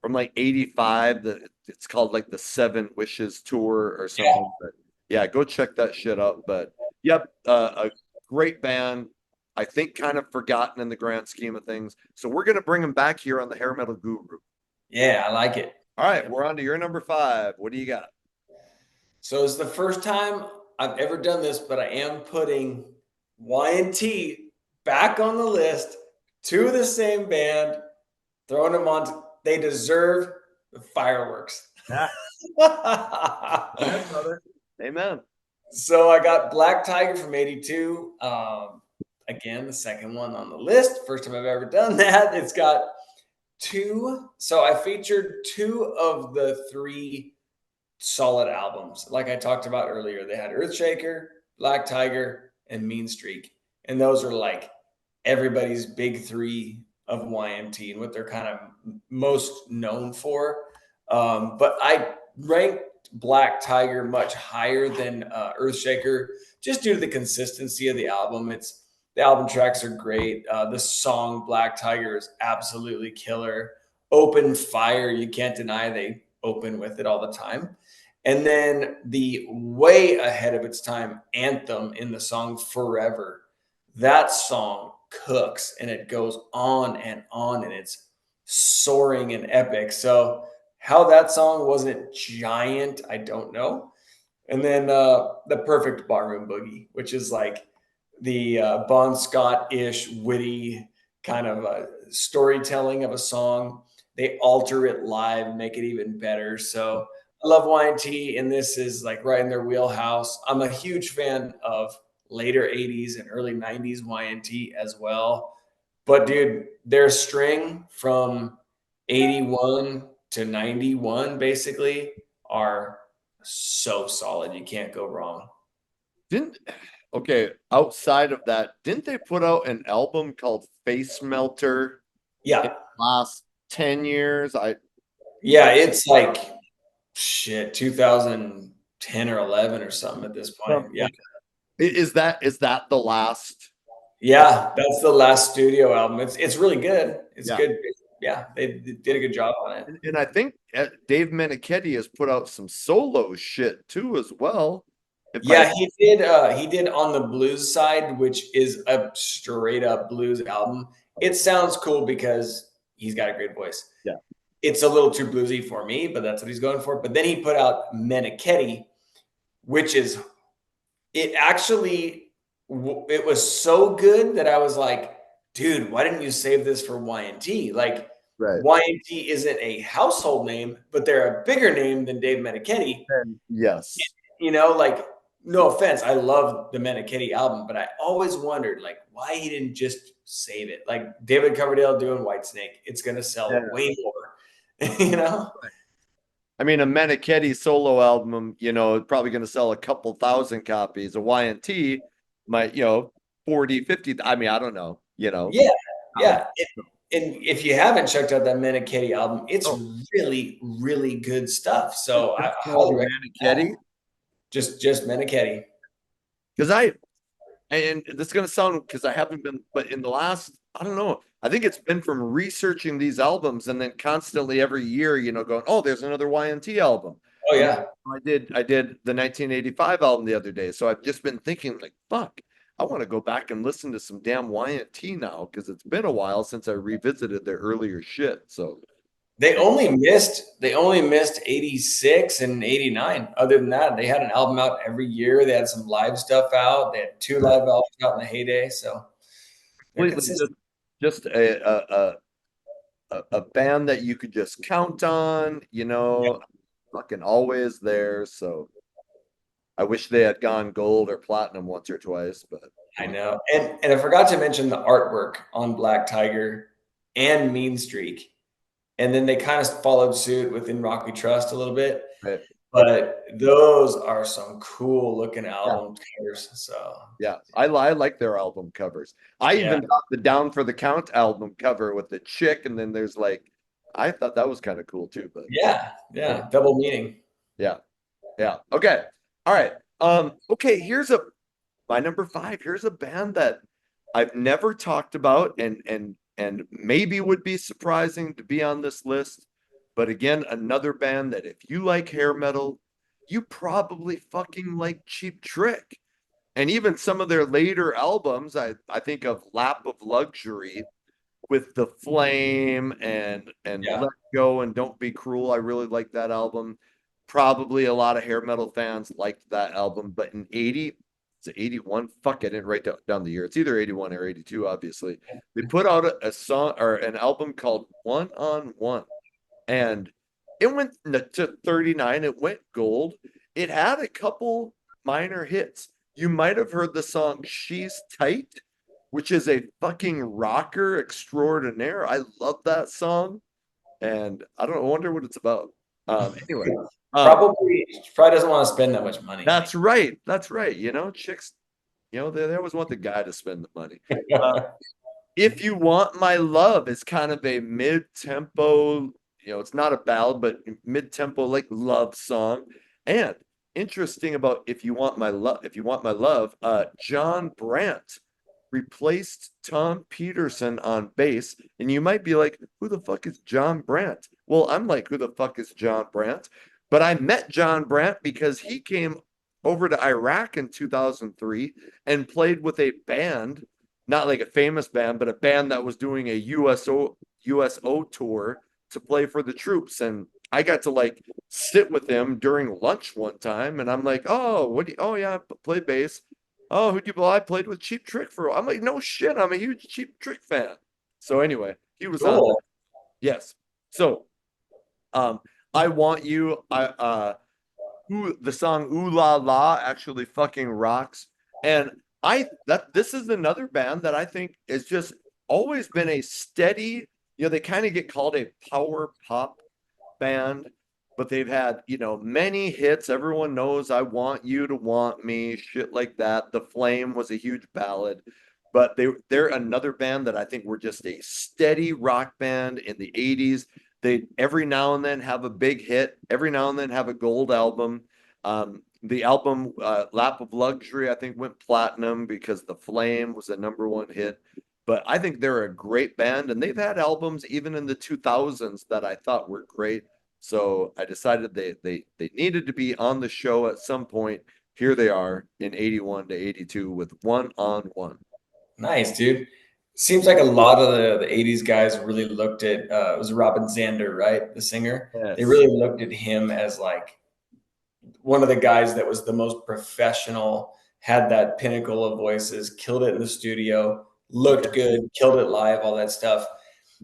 from like '85 that it's called like the Seven Wishes Tour or yeah, something. But yeah, go check that shit out. But yep, a great band. I think kind of forgotten in the grand scheme of things. So we're gonna bring them back here on the Hair Metal Guru. yeah. I like it. All right, we're on to your number five. What do you got? So it's the first time I've ever done this, but I am putting Y&T back on the list. Two of the same band, throwing them on. They deserve the fireworks. Yeah. Amen, brother. Amen. So I got Black Tiger from '82. Again, the second one on the list. First time I've ever done that. It's got So I featured two of the three solid albums. Like I talked about earlier, they had Earthshaker, Black Tiger, and Mean Streak. And those are like everybody's big three of YMT and what they're kind of most known for. But I ranked Black Tiger much higher than Earthshaker just due to the consistency of the album. The album tracks are great. The song Black Tiger is absolutely killer. Open Fire, you can't deny they open with it all the time. And then the way ahead of its time anthem in the song Forever. That song cooks and it goes on and it's soaring and epic. So how that song wasn't giant, I don't know. And then the Perfect Barroom Boogie, which is like the Bon Scott-ish witty kind of storytelling of a song. They alter it live, make it even better. So I love Y&T, and this is like right in their wheelhouse. I'm a huge fan of later 80s and early 90s Y&T as well. But dude, their string from 81 to 91 basically are so solid. You can't go wrong. Didn't okay, outside of that, didn't they put out an album called Face Melter in Yeah. the last 10 years? Yeah, it's like shit, 2010 or 11 or something at this point. Yeah. Okay. Is that the last? Yeah, that's the last studio album. It's really good. It's Yeah. good. Yeah, they did a good job on it. And I think Dave Meniketti has put out some solo shit too as well. If I Yeah, he did. He did On the Blues Side, which is a straight up blues album. It sounds cool because he's got a great voice. Yeah. It's a little too bluesy for me, but that's what he's going for. But then he put out Meniketti, which is it actually it was so good that I was like, dude, why didn't you save this for Y&T? Like Right. Y&T isn't a household name, but they're a bigger name than Dave Meniketti. And yes. Like no offense, I love the Meniketti album, but I always wondered like why he didn't just save it. Like David Coverdale doing Whitesnake, it's gonna sell Yeah. way more, you know? I mean, a Meniketti solo album, probably going to sell a couple thousand copies. A Y&T might, 40, 50. I mean, I don't know. Yeah, Um, yeah. And if you haven't checked out that Meniketti album, it's oh, really, really good stuff. it's So I called highly recommend that. Meniketti Just Meniketti. because and this is going to sound because I haven't been, but in the last, I don't know, I think it's been from researching these albums and then constantly every year, going, oh, there's another Y&T album. Oh And yeah. I did the 1985 album the other day. So I've just been thinking like, fuck, I want to go back and listen to some damn Y&T now because it's been a while since I revisited their earlier shit. So They only missed 86 and 89. Other than that, they had an album out every year. They had some live stuff out. They had two live albums out in the heyday. So they're completely consistent. just a band that you could just count on, fucking always there. So I wish they had gone gold or platinum once or twice, but I know. And I forgot to mention the artwork on Black Tiger and Mean Streak. And then they kind of followed suit within Rock We Trust a little bit. right. But those are some cool looking Yeah. album covers. So Yeah, I like their album covers. I yeah, even got the Down for the Count album cover with the chick, and then there's I thought that was kind of cool too. But yeah, double meaning. yeah, yeah. Okay, all right. Okay. Here's my number 5. Here's a band that I've never talked about, and maybe would be surprising to be on this list. But again, another band that if you like hair metal, you probably fucking like Cheap Trick. And even some of their later albums, I think of Lap of Luxury with The Flame and Yeah, Let Go and Don't Be Cruel. I really like that album. Probably a lot of hair metal fans liked that album, but in 80, it's 81. Fuck, I didn't write down the year. It's either 81 or 82, obviously. They put out a song or an album called One on One. And it went to 39. It went gold. It had a couple minor hits. You might have heard the song She's Tight, which is a fucking rocker extraordinaire. I love that song. and I don't know, I wonder what it's about. Anyway, Probably doesn't want to spend that much money. that's right. That's right. You know, chicks, you know, they always want the guy to spend the money. Uh, if You Want My Love is kind of a mid-tempo, it's not a ballad, but mid-tempo like love song. And interesting about If You Want My Love, John Brandt replaced Tom Peterson on bass. And you might be like, who the fuck is John Brandt? Well, I'm like, who the fuck is John Brandt? But I met John Brandt because he came over to Iraq in 2003 and played with a band, not like a famous band, but a band that was doing a USO tour to play for the troops. And I got to like sit with him during lunch one time, and I'm like, oh, oh yeah, I play bass. Oh, well, I played with Cheap Trick for a while. I'm like, no shit, I'm a huge Cheap Trick fan. So anyway, he was on that. Cool. Yes. So um I Want You, who the song Ooh La La actually fucking rocks. And this is another band that I think has just always been a steady, they kind of get called a power pop band, but they've had, many hits. Everyone knows I Want You to Want Me, shit like that. The Flame was a huge ballad, but they're another band that I think were just a steady rock band in the 80s. They every now and then have a big hit, every now and then have a gold album. The album Lap of Luxury, I think, went platinum because The Flame was a number one hit. But I think they're a great band, and they've had albums even in the 2000s that I thought were great. So I decided they needed to be on the show at some point. Here they are in 81 to 82 with One on One. Nice, dude. Seems like a lot of the 80s guys really looked at it was Robin Zander, right? The singer. They Yes. really looked at him as like one of the guys that was the most professional, had that pinnacle of voices, killed it in the studio, looked Yes. good, killed it live, all that stuff.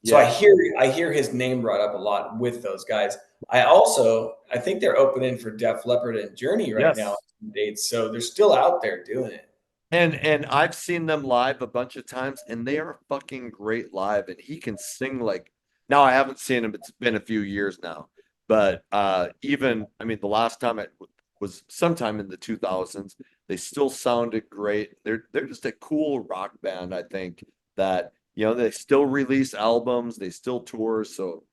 So Yes. I hear his name brought up a lot with those guys. I think they're opening for Def Leppard and Journey right now Yes. dates. So they're still out there doing it. And I've seen them live a bunch of times, and they are fucking great live. And he can sing like, now I haven't seen him, it's been a few years now. But even I mean the last time it was sometime in the 2000s, they still sounded great. They're just a cool rock band, I think, that they still release albums, they still tour. So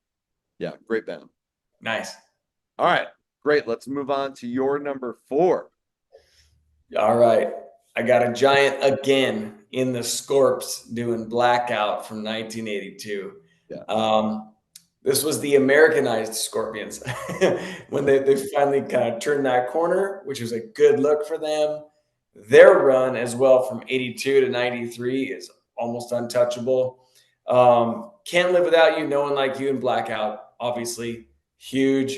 yeah, great band. Nice. All right, great. Let's move on to your number four. All right. I got a giant again in the Scorps doing Blackout from 1982. Yeah. This was the Americanized Scorpions when they finally kind of turned that corner, which was a good look for them. Their run as well from 82 to 93 is almost untouchable. Can't Live Without You, No One Like You, and Blackout, obviously huge.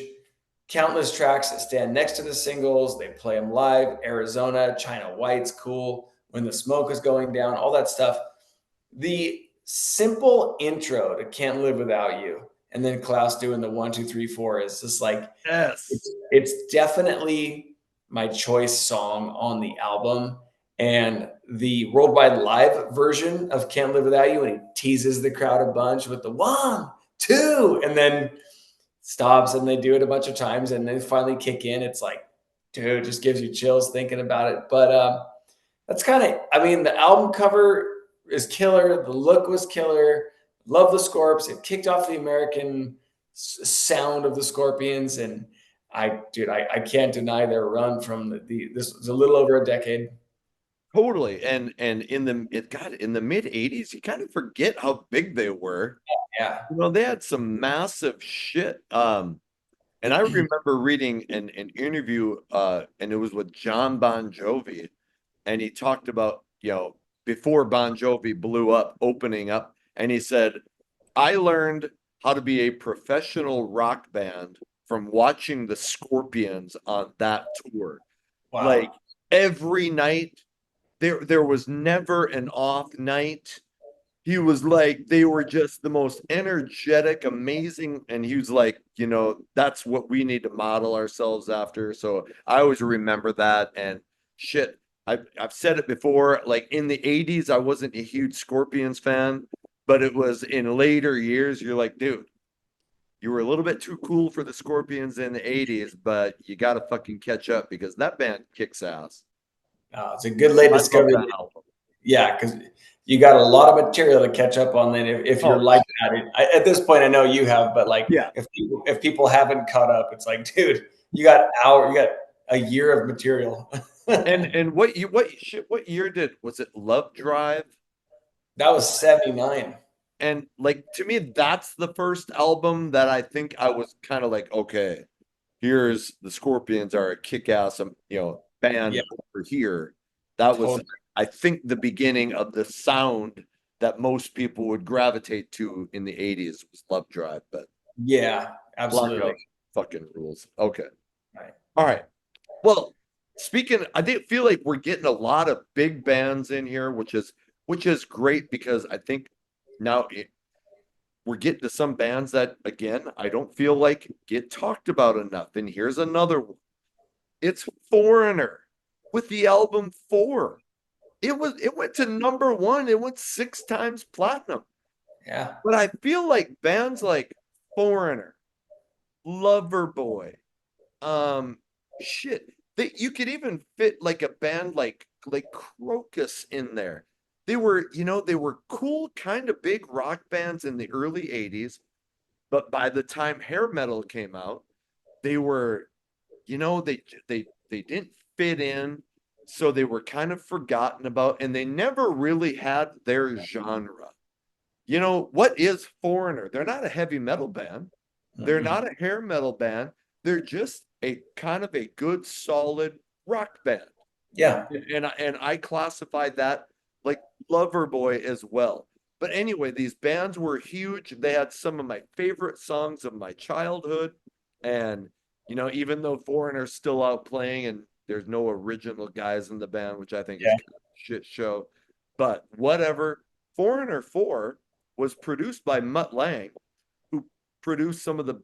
Countless tracks that stand next to the singles. They play them live. Arizona, China White's cool. When the Smoke is Going Down, all that stuff. The simple intro to Can't Live Without You, and then Klaus doing the 1 2 3 4 is just like Yes. it's definitely my choice song on the album. And the worldwide live version of Can't Live Without You, and he teases the crowd a bunch with the 1 2, and then stops, and they do it a bunch of times, and then finally kick in. It's like, dude, just gives you chills thinking about it. But that's kind of, I mean, the album cover is killer. The look was killer. Love the Scorps. It kicked off the American sound of the Scorpions, and I can't deny their run from this was a little over a decade. Totally. And in the mid 80s, you kind of forget how big they were. Yeah. They had some massive shit. And I remember reading an interview, and it was with John Bon Jovi, and he talked about, before Bon Jovi blew up, opening up, and he said, I learned how to be a professional rock band from watching the Scorpions on that tour. Like Wow. every night, there was never an off night. He was like, they were just the most energetic, amazing. And he was like, that's what we need to model ourselves after. So I always remember that. And shit, I've said it before, like in the 80s, I wasn't a huge Scorpions fan, but it was in later years, you're like, dude, you were a little bit too cool for the Scorpions in the 80s, but you got to fucking catch up because that band kicks ass. It's a good late I love discovery. that album. Yeah, because you got a lot of material to catch up on. Then, if you're Oh, like that, at this point, I know you have, but like, yeah. if people haven't caught up, it's like, dude, you got a year of material. And what year was it Love Drive? That was 79. And like to me, that's the first album that I think I was kind of like, okay, here's the Scorpions are a kick-ass, band Yeah, over here. That was, totally. I think, the beginning of the sound that most people would gravitate to in the 80s was Love Drive, but Yeah, absolutely. Blackout fucking rules. Okay. Right. All right. Well, I did feel like we're getting a lot of big bands in here, which is great because I think now we're getting to some bands that again I don't feel like get talked about enough. And here's another one. It's Foreigner with the album Four. It went to number one. It went 6 times platinum. Yeah. But I feel like bands like Foreigner, Loverboy, um, shit, that you could even fit like a band like Crocus in there. They were cool, kind of big rock bands in the early 80s, but by the time hair metal came out, they were, they didn't fit in, so they were kind of forgotten about, and they never really had their genre. What is Foreigner? They're not a heavy metal band. They're Mm-mm. not a hair metal band. They're just a kind of a good, solid rock band. Yeah. And I classified that like Loverboy as well. But anyway, these bands were huge. They had some of my favorite songs of my childhood. And, even though Foreigner's still out playing and there's no original guys in the band, which I think is Yeah. kind of a shit show, but whatever. Foreigner 4 was produced by Mutt Lange, who produced some of the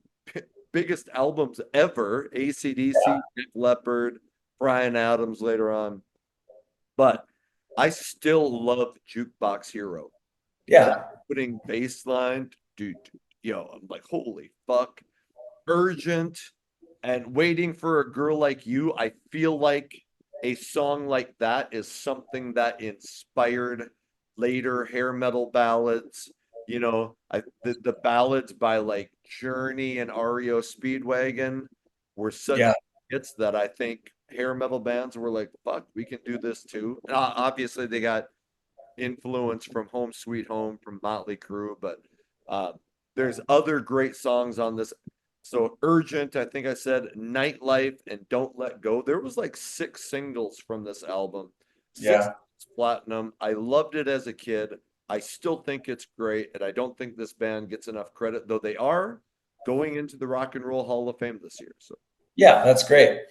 biggest albums ever, AC/DC, Def Leppard, Bryan Adams later on. But I still love Jukebox Hero. That Yeah. opening bass line, dude, I'm like, holy fuck. Urgent and Waiting for a Girl Like You. I feel like a song like that is something that inspired later hair metal ballads. The ballads by like Journey and REO Speedwagon were such Yeah. hits that I think hair metal bands were like, fuck, we can do this too. And obviously, they got influence from Home Sweet Home from Motley Crue, but uh, there's other great songs on this. So Urgent, I think I said Nightlife and Don't Let Go. There was like 6 singles from this album. Six Yeah. platinum. I loved it as a kid. I still think it's great, and I don't think this band gets enough credit, though they are going into the Rock and Roll Hall of Fame this year. So, Yeah. That's great.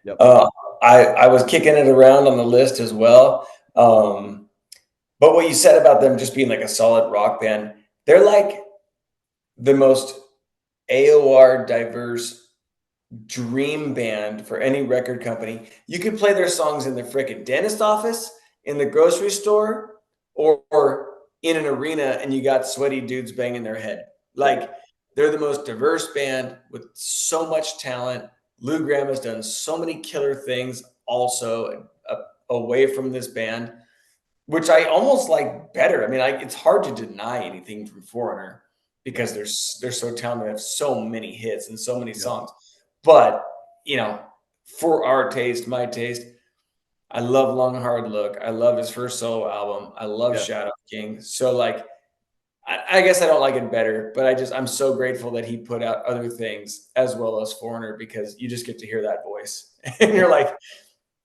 yep. Uh, I was kicking it around on the list as well. But what you said about them just being like a solid rock band, they're like the most AOR diverse dream band for any record company. You could play their songs in the frickin' dentist office, in the grocery store, or in an arena, and you got sweaty dudes banging their head. Like, they're the most diverse band with so much talent. Lou Gramm has done so many killer things also away from this band, which I almost like better. I mean, it's hard to deny anything from Foreigner because they're so talented. They have so many hits and so many Yep. songs. But for our taste, my taste, I love Long Hard Look. I love his first solo album. I love Yeah. Shadow King. So like, I guess I don't like it better, but I'm so grateful that he put out other things as well as Foreigner because you just get to hear that voice and you're like,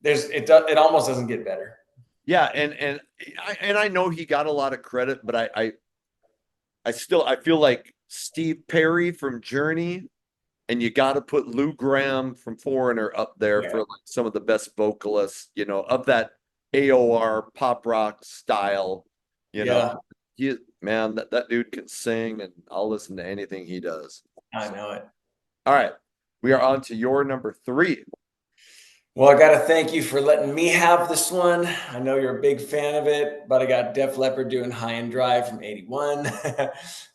it almost doesn't get better. Yeah, and I know he got a lot of credit, but I feel like Steve Perry from Journey, and you got to put Lou Gramm from Foreigner up there Yeah. for like some of the best vocalists, of that AOR pop rock style. You know, Yeah, man, that dude can sing, and I'll listen to anything he does. I So, know it. all right, we are on to your number 3. Well, I got to thank you for letting me have this one. I know you're a big fan of it, but I got Def Leppard doing High and Dry from '81.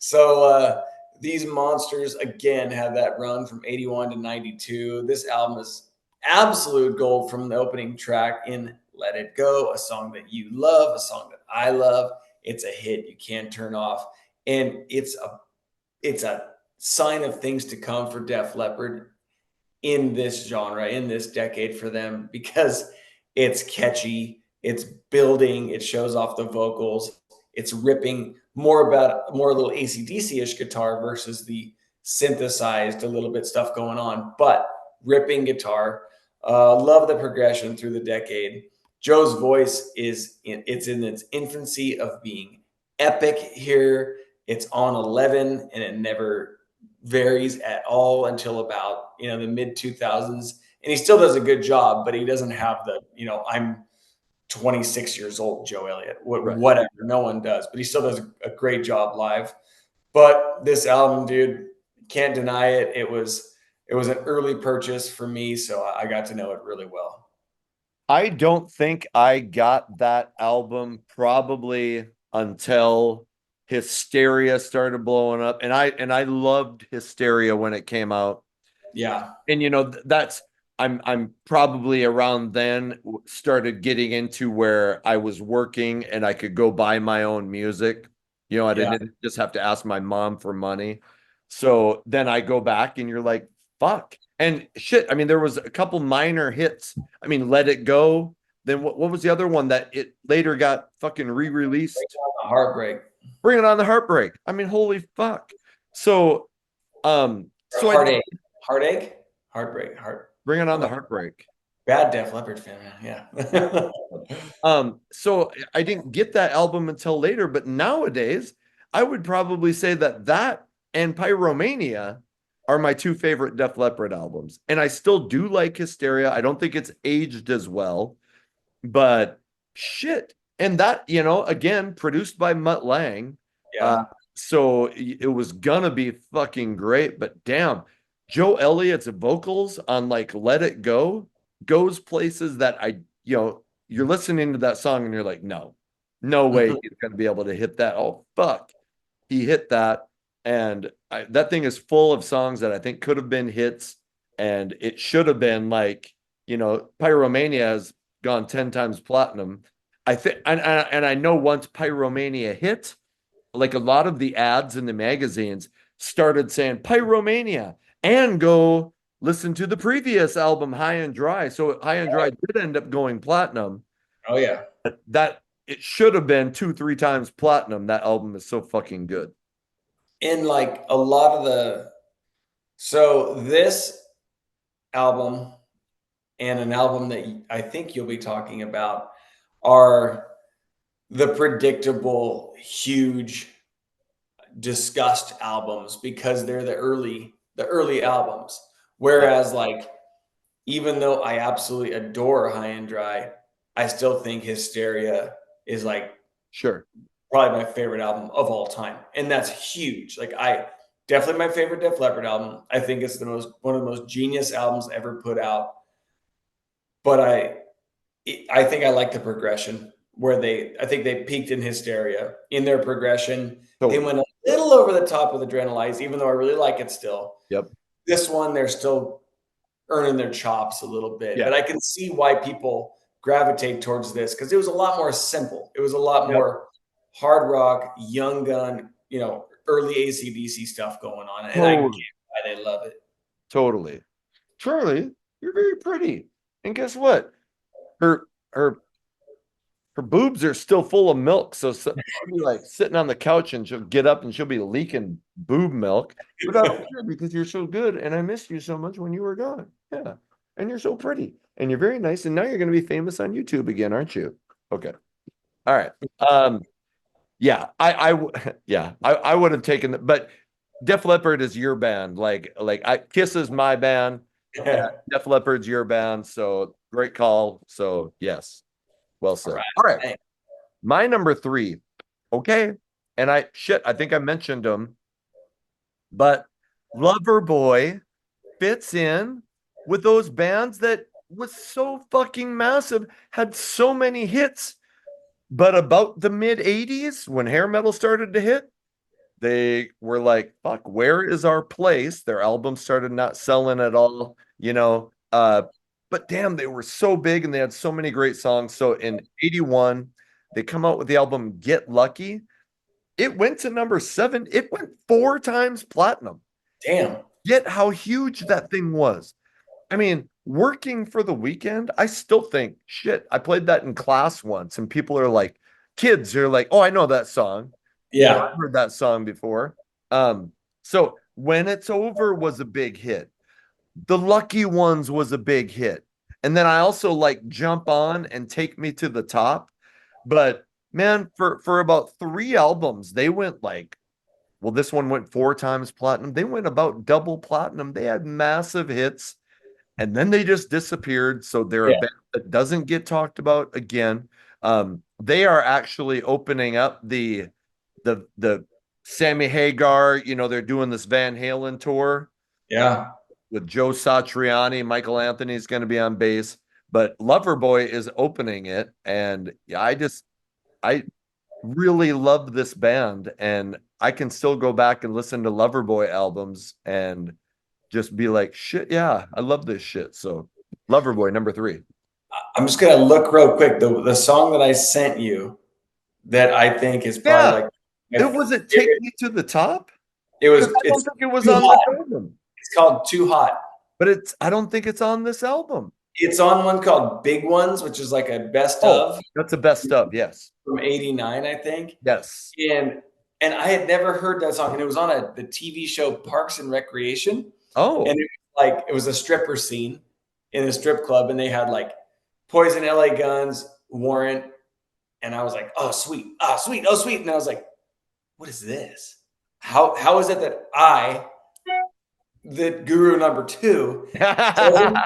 So these monsters again had that run from 81 to 92. This album is absolute gold from the opening track in Let It Go, a song that you love, a song that I love. It's a hit you can't turn off. And it's a sign of things to come for Def Leppard in this genre, in this decade for them, because it's catchy, it's building, it shows off the vocals, it's ripping more about more a little AC/DC-ish guitar versus the synthesized a little bit stuff going on, but ripping guitar. Love the progression through the decade. Joe's voice it's in its infancy of being epic here. It's on 11 and it never varies at all until about the mid 2000s, and he still does a good job, but he doesn't have the I'm 26 years old Joe Elliott, Right. whatever, no one does, but he still does a great job live. But this album, dude, can't deny it. It was an early purchase for me, so I got to know it really well. I don't think I got that album probably until Hysteria started blowing up, and I loved Hysteria when it came out. Yeah. And that's I'm probably around then started getting into where I was working and I could go buy my own music. I Yeah. didn't just have to ask my mom for money. So then I go back and you're like, fuck. And shit, I mean, there was a couple minor hits. I mean, Let It Go. Then what was the other one that it later got fucking re-released? Heartbreak. Bring It On the Heartbreak. I mean, holy fuck. So so I Heartache. Heartache? Heartbreak. Bring It On I'm the a Heartbreak. bad Def Leppard fan, man. Yeah. So I didn't get that album until later, but nowadays I would probably say that and Pyromania are my two favorite Def Leppard albums. And I still do like Hysteria. I don't think it's aged as well, but shit. And that, again, produced by Mutt Lang. Yeah. So it was gonna be fucking great, but damn, Joe Elliott's vocals on like Let It Go goes places that you're listening to that song and you're like, no way he's gonna be able to hit that. Oh fuck. He hit that. And that thing is full of songs that I think could have been hits, and it should have been like, Pyromania has gone 10 times platinum. I think, and I know once Pyromania hit, like a lot of the ads in the magazines started saying Pyromania and go listen to the previous album, High and Dry. So High and Dry did end up going platinum. Oh yeah. That it should have been 2-3 times platinum. That album is so fucking good. In like a lot of so this album and an album that I think you'll be talking about are the predictable, huge, discussed albums because they're the early albums. Whereas like even though I absolutely adore High and Dry, I still think Hysteria is like Sure. probably my favorite album of all time, and that's huge. Like I definitely my favorite Def Leppard album. I think it's one of the most genius albums ever put out. But I think I like the progression where I think they peaked in Hysteria in their progression. They Totally. went a little over the top with Adrenalize, even though I really like it still. Yep. This one, they're still earning their chops a little bit, Yeah. but I can see why people gravitate towards this because it was a lot more simple. It was a lot Yep. more hard rock, young gun, early AC/DC stuff going on, and I get Totally. why they love it. Totally. Charlie, you're very pretty. And guess what? Her her her boobs are still full of milk. So she'll be like sitting on the couch and she'll get up and she'll be leaking boob milk. But I'm sure because you're so good and I missed you so much when you were gone. Yeah. And you're so pretty and you're very nice. And now you're going to be famous on YouTube again, aren't you? Okay. All right. Yeah, I would have taken that, but Def Leppard is your band. Like Kiss is my band. Def Leppard's your band. So great call. So yes. Well said. All right. Thanks. My number 3. Okay. And I think I mentioned them, but Loverboy fits in with those bands that was so fucking massive, had so many hits, but about the mid 80s when hair metal started to hit, they were like, fuck, where is our place? Their album started not selling at all, you know. But damn, they were so big and they had so many great songs. So in 81, they come out with the album Get Lucky. It went to number 7. It went 4 times platinum. Damn. Get how huge that thing was. I mean, working for the weekend, I still think, shit, I played that in class once, and people are like, kids are like, oh, I know that song. You know, Yeah. I've heard that song before. So When It's Over was a big hit. The Lucky Ones was a big hit. And then I also like Jump On and Take Me to the Top. But man, for about 3 albums, they went like, well, this one went 4 times platinum. They went about double platinum. They had massive hits and then they just disappeared. So they're a Yeah. band that doesn't get talked about again. They are actually opening up the Sammy Hagar. You know, they're doing this Van Halen tour Yeah. with Joe Satriani. Michael Anthony's going to be on bass, but Loverboy is opening it, and I really love this band, and I can still go back and listen to Loverboy albums and just be like, shit, yeah, I love this shit. So Loverboy, number 3. I'm just gonna look real quick. The song that I sent you that I think is probably Yeah. like my It was it Take favorite. Me to the Top? It was Because I don't it's think it was Too on this Hot. album. It's called Too Hot. But I don't think it's on this album. It's on one called Big Ones, which is like a best Oh, of that's the best of, yes. from '89, I think. Yes. And I had never heard that song, and it was on the TV show Parks and Recreation, and Oh. it was a stripper scene in a strip club, and they had like Poison, LA Guns, Warrant, and I was like, oh sweet, oh sweet, oh sweet, and I was like, what is this? How is it that the guru number 2, doesn't,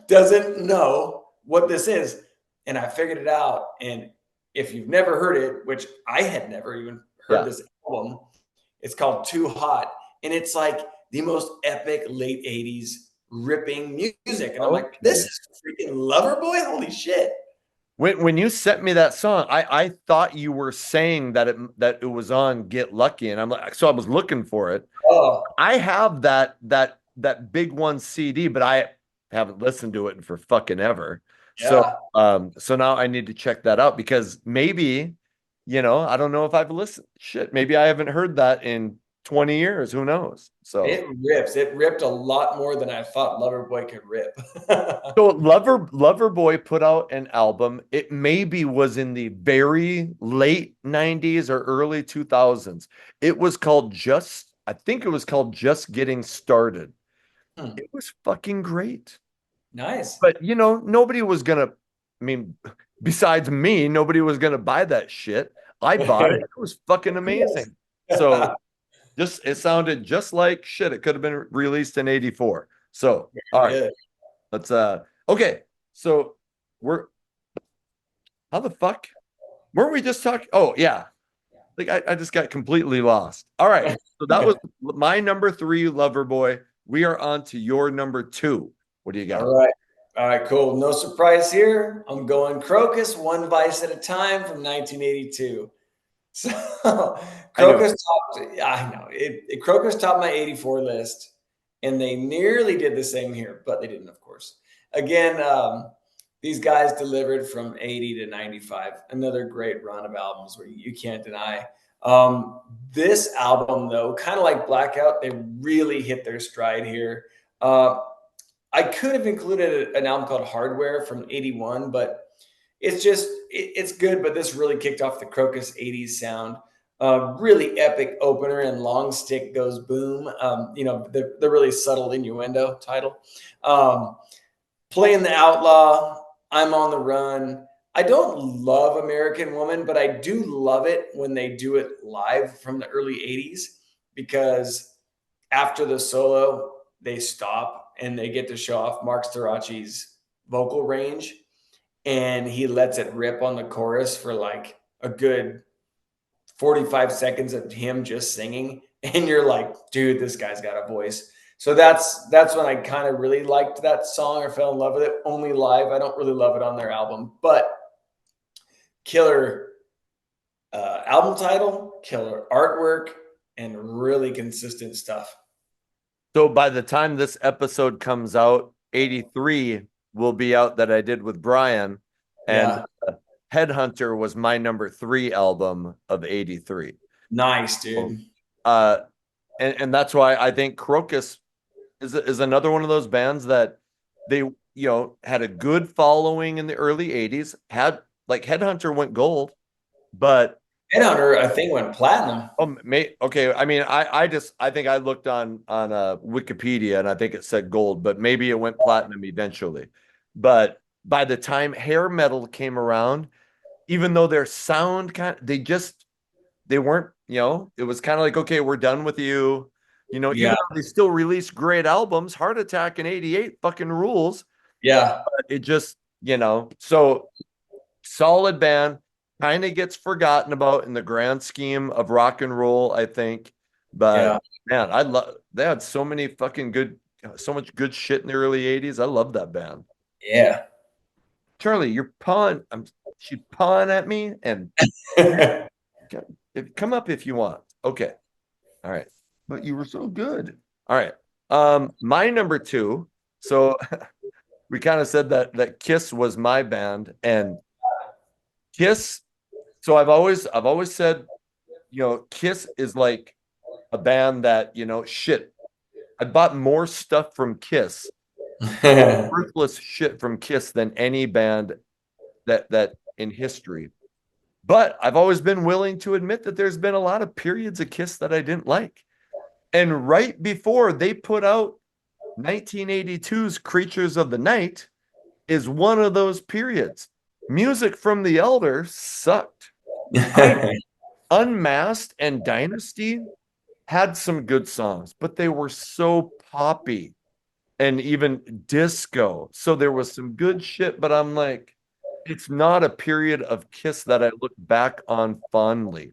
doesn't know what this is? And I figured it out. And if you've never heard it, which I had never even heard Yeah. this album, it's called Too Hot. And it's like the most epic late 80s ripping music. And I'm like, this is freaking Loverboy? Holy shit. When you sent me that song, I thought you were saying that it was on Get Lucky, and I'm like, so I was looking for it. Oh, I have that Big One CD, but I haven't listened to it for fucking ever. So yeah. so now I need to check that out because maybe, I don't know if I've listened. Shit, maybe I haven't heard that in 20 years. Who knows? So It rips. It ripped a lot more than I thought Loverboy could rip. so Loverboy put out an album. It maybe was in the very late 90s or early 2000s. I think it was called Just Getting Started. Hmm. It was fucking great. Nice. But nobody was gonna, I mean, besides me, nobody was gonna buy that shit. I bought it. It was fucking amazing. So it sounded just like shit. It could have been released in 84. So all right. Good. Let's okay. So we're how the fuck? Weren't we just talking? Oh yeah. Like I just got completely lost. All right. So that was my number 3, Loverboy. We are on to your number 2. What do you got? All right. All right, cool. No surprise here. I'm going Crocus, One Vice at a Time from 1982. So Crocus topped, I know Crocus topped my 84 list, and they nearly did the same here, but they didn't, of course. Again, these guys delivered from 80 to 95. Another great run of albums where you can't deny. This album, though, kind of like Blackout, they really hit their stride here. I could have included an album called Hardware from 81, but it's good, but this really kicked off the Crocus 80s sound. Really epic opener, and Long Stick Goes Boom. The really subtle innuendo title. Playing the Outlaw, I'm on the Run. I don't love American Woman, but I do love it when they do it live from the early 80s, because after the solo, they stop and they get to show off Mark Storaci's vocal range, and he lets it rip on the chorus for like a good 45 seconds of him just singing. And you're like, dude, this guy's got a voice. So that's when I kind of really liked that song or fell in love with it. Only live. I don't really love it on their album, but killer album title, killer artwork, and really consistent stuff. So by the time this episode comes out, 83 will be out that I did with Brian. And Yeah. Headhunter was my number 3 album of 83. Nice, So, dude. uh, and that's why I think Crocus is another one of those bands that they, had a good following in the early 80s, had like Headhunter went gold, but Headhunter, I think, went platinum. okay. I mean, I think I looked on Wikipedia and I think it said gold, but maybe it went platinum eventually. But by the time hair metal came around, even though their sound they weren't, it was kind of like, okay, we're done with you. Even Yeah. though they still released great albums, Heart Attack in 88 fucking rules. Yeah. But it just, so solid band, kind of gets forgotten about in the grand scheme of rock and roll, I think. But Yeah. man, they had so much good shit in the early 80s. I love that band. Yeah. Charlie, you're pawing. She's pawing at me, and come up if you want. Okay. All right. But you were so good. All right. My number 2. So we kind of said that Kiss was my band, and Kiss. So I've always said, Kiss is like a band that, shit. I bought more stuff from Kiss, worthless shit from Kiss than any band that in history. But I've always been willing to admit that there's been a lot of periods of Kiss that I didn't like. And right before they put out 1982's Creatures of the Night is one of those periods. Music from the Elder sucked. Unmasked and Dynasty had some good songs, but they were so poppy and even disco. So there was some good shit, but I'm like, it's not a period of Kiss that I look back on fondly.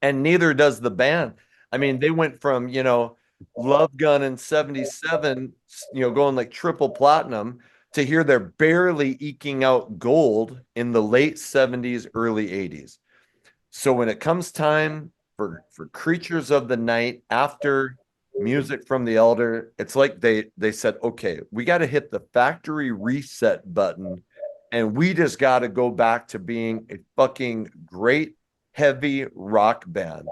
And neither does the band. I mean, they went from, Love Gun in 77, going like triple platinum to here they're barely eking out gold in the late 70s, early 80s. So when it comes time for Creatures of the Night after Music from the Elder, it's like they said, okay, we got to hit the factory reset button and we just got to go back to being a fucking great heavy rock band.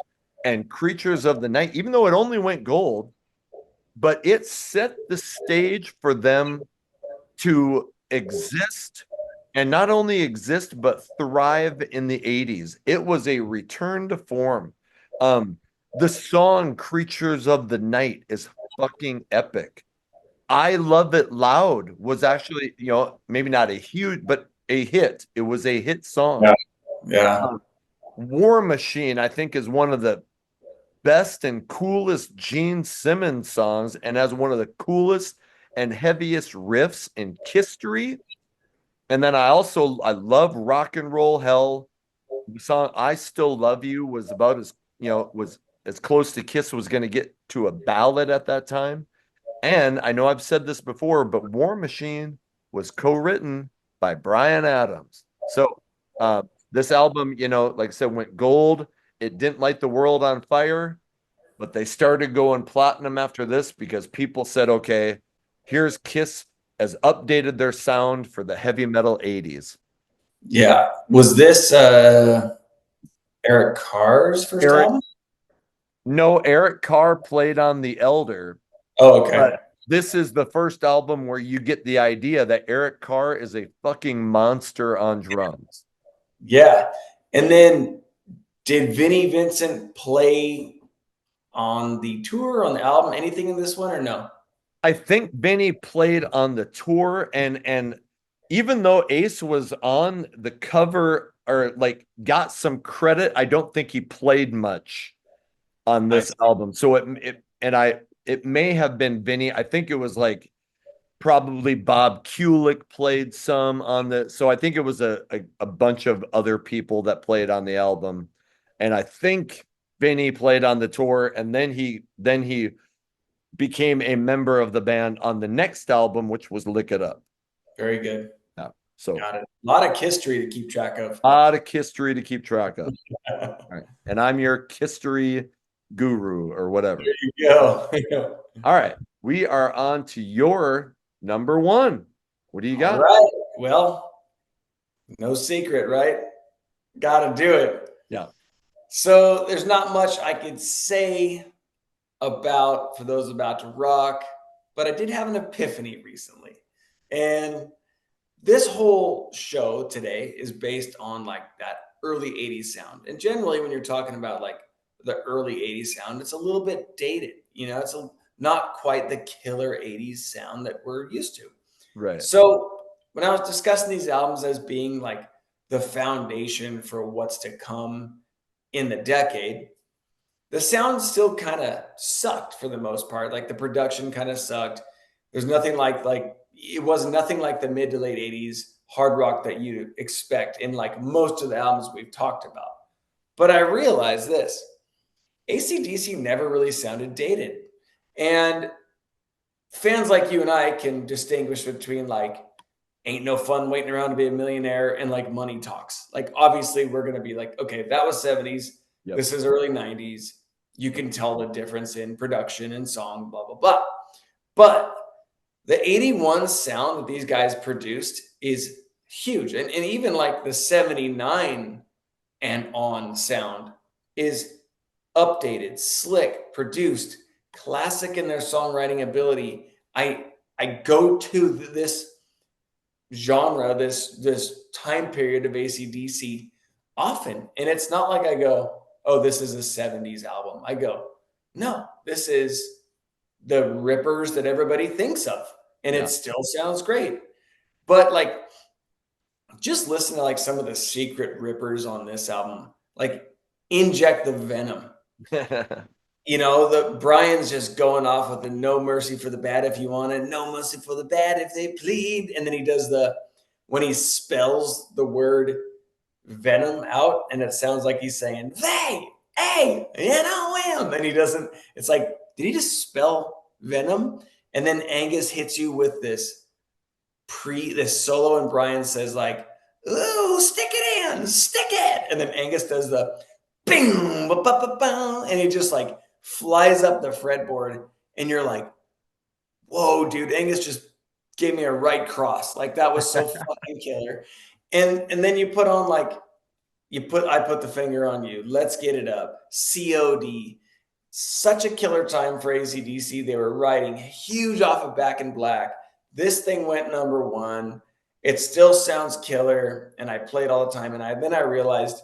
And Creatures of the Night, even though it only went gold, but it set the stage for them to exist, and not only exist but thrive in the 80s. It was a return to form. The song Creatures of the Night is fucking epic. I Love It Loud was actually, maybe not a huge, but a hit. It was a hit song. Yeah. Yeah. War Machine, I think, is one of the best and coolest Gene Simmons songs and has one of the coolest and heaviest riffs in history. And then I love Rock and Roll Hell. The song I Still Love You was about was as close to Kiss was going to get to a ballad at that time. And I know I've said this before, but War Machine was co-written by Bryan Adams. So this album, like I said, went gold. It didn't light the world on fire, but they started going platinum after this because people said, okay, here's Kiss has updated their sound for the heavy metal 80s. Yeah. Was this Eric Carr's first Eric, album? no, Eric Carr played on The Elder, Oh, okay. but this is the first album where you get the idea that Eric Carr is a fucking monster on drums. Yeah. And then did Vinnie Vincent play on the tour, on the album, anything in this one or no? I think Benny played on the tour, and even though Ace was on the cover or like got some credit, I don't think he played much on this album. So it may have been Vinny. I think it was like probably Bob Kulick played some on the, so I think it was a bunch of other people that played on the album. And I think Vinny played on the tour, and then he became a member of the band on the next album, which was Lick It Up. Very good. Yeah. So Got it. A lot of history to keep track of. a lot of history to keep track of. All right. And I'm your history guru or whatever. There you go. All right. We are on to your number one. What do you All got? right. Well, no secret, right? Got to do it. Yeah. So there's not much I could say about for those about to rock, but I did have an epiphany recently. And this whole show today is based on like that early 80s sound. And generally when you're talking about like the early 80s sound, it's a little bit dated. It's not quite the killer 80s sound that we're used to. Right. So when I was discussing these albums as being like the foundation for what's to come in the decade, the sound still kind of sucked for the most part. Like the production kind of sucked. There's nothing like it was nothing like the mid to late 80s hard rock that you expect in like most of the albums we've talked about. But I realized this. AC/DC never really sounded dated. And fans like you and I can distinguish between like ain't no fun waiting around to be a millionaire and like money talks. Like obviously we're going to be like, okay, that was 70s. Yep. This is early 90s. You can tell the difference in production and song, blah, blah, blah. But the 81 sound that these guys produced is huge. And even like the 79 and on sound is updated, slick, produced, classic in their songwriting ability. I go to this genre, this time period of AC/DC often. And it's not like I go, oh, this is a 70s album. I go, no, this is the rippers that everybody thinks of. And Yeah. it still sounds great. But like, just listen to like some of the secret rippers on this album, like Inject the Venom. The Brian's just going off with the no mercy for the bad if you want it, no mercy for the bad if they plead. And then he does when he spells the word venom out, and it sounds like he's saying, they, hey, him. And he doesn't, it's like, did he just spell venom? And then Angus hits you with this solo, and Brian says like, ooh, stick it in, stick it. And then Angus does the bing, and he just like flies up the fretboard, and you're like, whoa, dude, Angus just gave me a right cross. Like that was so fucking killer. And then you put on like, I put the finger on you. Let's get it up. COD. Such a killer time for AC/DC. They were riding huge off of Back in Black. This thing went number one. It still sounds killer. And I play it all the time. And then I realized,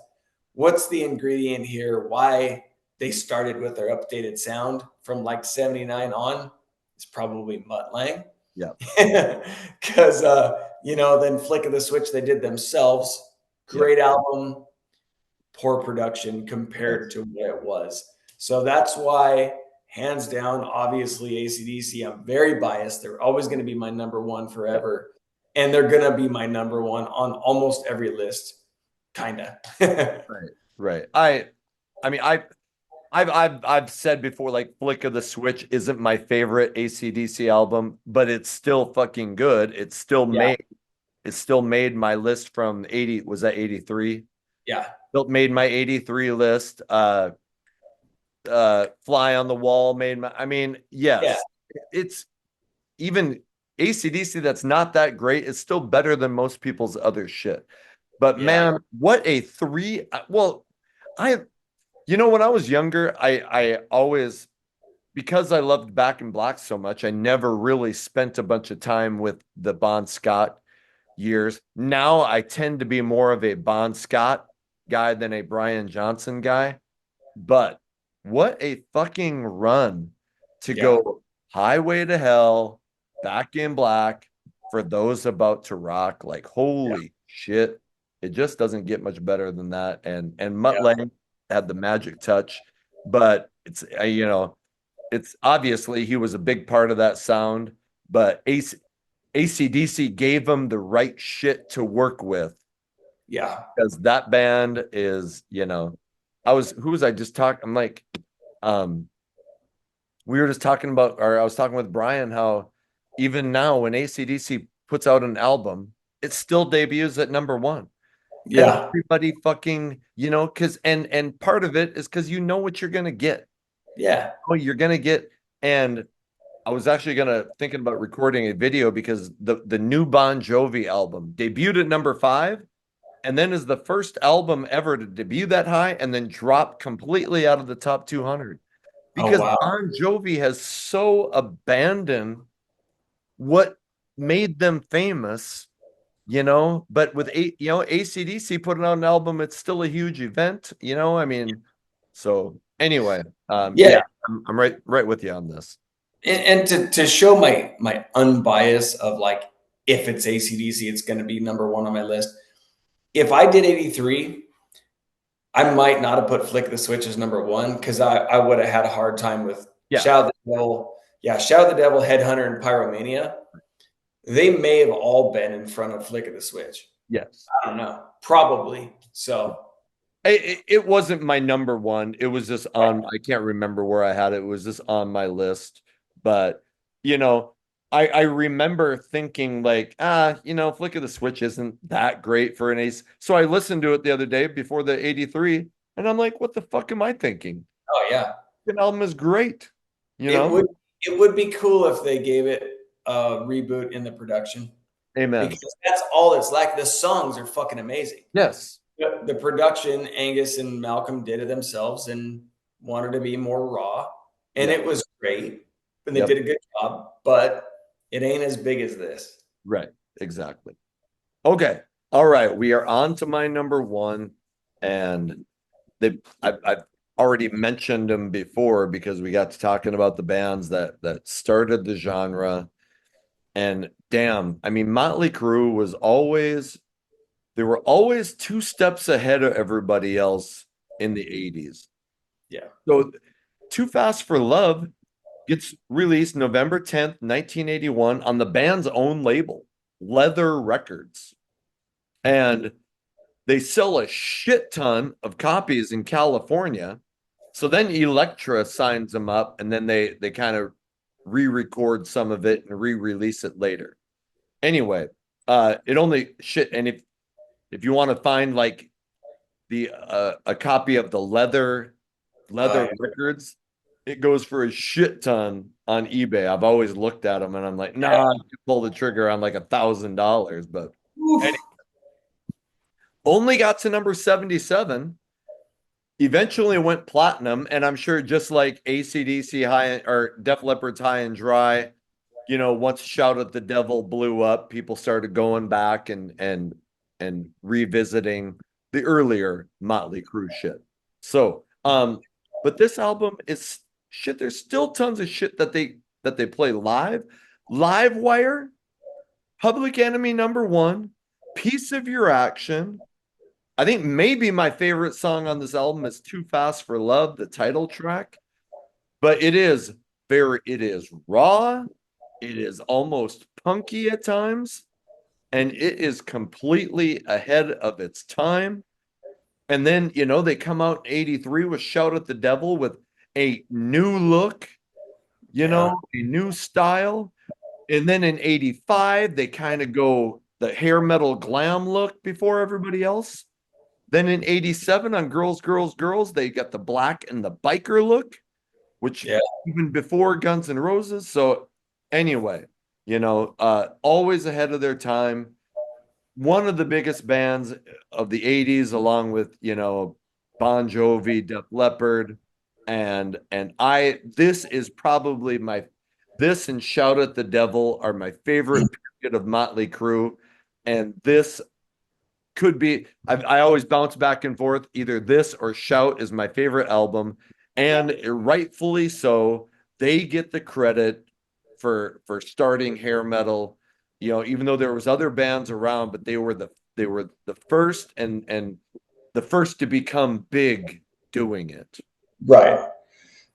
what's the ingredient here? Why they started with their updated sound from like 79 on? It's probably Mutt Lange. Yeah. Because, then Flick of the Switch, they did themselves. Great album, poor production compared to what it was. So that's why, hands down, obviously AC/DC, I'm very biased. They're always going to be my number one forever. And they're going to be my number one on almost every list. Kind of. Right. I've said before, like Flick of the Switch isn't my favorite AC/DC album, but it's still fucking good. It still made my list from 80. Was that 83? Yeah. Made my 83 list. Fly on the Wall made my, yes. Yeah. It's even AC/DC that's not that great. It's still better than most people's other shit. But man, what a three. Well, when I was younger, I always, because I loved Back in Black so much, I never really spent a bunch of time with the Bon Scott years. Now I tend to be more of a Bon Scott guy than a Brian Johnson guy. But what a fucking run to go Highway to Hell, Back in Black, for those about to rock. Like, holy shit. It just doesn't get much better than that. And Mutt Lange had the magic touch, but it's it's obviously he was a big part of that sound, but AC/DC gave him the right shit to work with. Yeah. Because that band is, who was I just talking? I'm like, we were just talking about, or I was talking with Brian, how even now when AC/DC puts out an album, it still debuts at number one. Yeah. And everybody fucking, because and part of it is because you know what you're gonna get. Yeah. Oh, you're gonna get, and I was actually gonna thinking about recording a video because the new Bon Jovi album debuted at number 5, and then is the first album ever to debut that high and then drop completely out of the top 200 Oh, because wow. Bon Jovi has so abandoned what made them famous, but with AC/DC putting out an album, it's still a huge event, I mean, so anyway, Yeah. yeah, I'm right with you on this. And to show my unbias of like, if it's ACDC, it's going to be number one on my list. If I did 83, I might not have put Flick the Switch as number one because I would have had a hard time with Yeah. Shout the Devil. Yeah, Shout the Devil, Headhunter, and Pyromania. They may have all been in front of Flick of the Switch. Yes. I don't know. Probably. So It wasn't my number one. It was just on, I can't remember where I had it. It was just on my list. But, you know, I remember thinking like, Flick of the Switch isn't that great for an ace. So I listened to it the other day before the 83, and I'm like, what the fuck am I thinking? oh yeah. The album is great, you It know? would it would be cool if they gave it a reboot in the production Amen. because that's all it's like. The songs are fucking amazing. Yes. The production, Angus and Malcolm did it themselves and wanted to be more raw, and Yep. it was great, and they Yep. did a good job. But it ain't as big as this. Right. Exactly. Okay. All right. We are on to my number one. And I've already mentioned them before because we got to talking about the bands that started the genre. And damn, I mean, Motley Crue they were always 2 steps ahead of everybody else in the 80s. Yeah. So Too Fast for Love gets released November 10th, 1981 on the band's own label, Leather Records. And they sell a shit ton of copies in California. So then Elektra signs them up, and then they kind of re-record some of it and re-release it later. Anyway, it only shit. And if you want to find like the a copy of the leather Yeah. records, it goes for a shit ton on eBay. I've always looked at them and I'm like, Yeah. nah, I could pull the trigger on like $1,000, but Oof. anyway, only got to number 77. Eventually went platinum, and I'm sure just like AC/DC High or Def Leppard's High and Dry, once Shout at the Devil blew up, people started going back and revisiting the earlier Motley Crue shit. So, but this album is shit. There's still tons of shit that they play live. Live Wire, Public Enemy number one, Piece of Your Action. I think maybe my favorite song on this album is Too Fast for Love, the title track, but it is raw, it is almost punky at times, and it is completely ahead of its time. And then, they come out in 83 with Shout at the Devil with a new look, Yeah. a new style. And then in 85, they kind of go the hair metal glam look before everybody else. Then in 87 on Girls, Girls, Girls, they got the black and the biker look, which Yeah. even before Guns N' Roses. So anyway, always ahead of their time. One of the biggest bands of the 80s, along with, Bon Jovi, Def Leppard, and this is probably this and Shout at the Devil are my favorite period of Motley Crue. And this could be, I always bounce back and forth. Either this or Shout is my favorite album, and rightfully so. They get the credit for starting hair metal. Even though there was other bands around, but they were the first and the first to become big doing it. Right.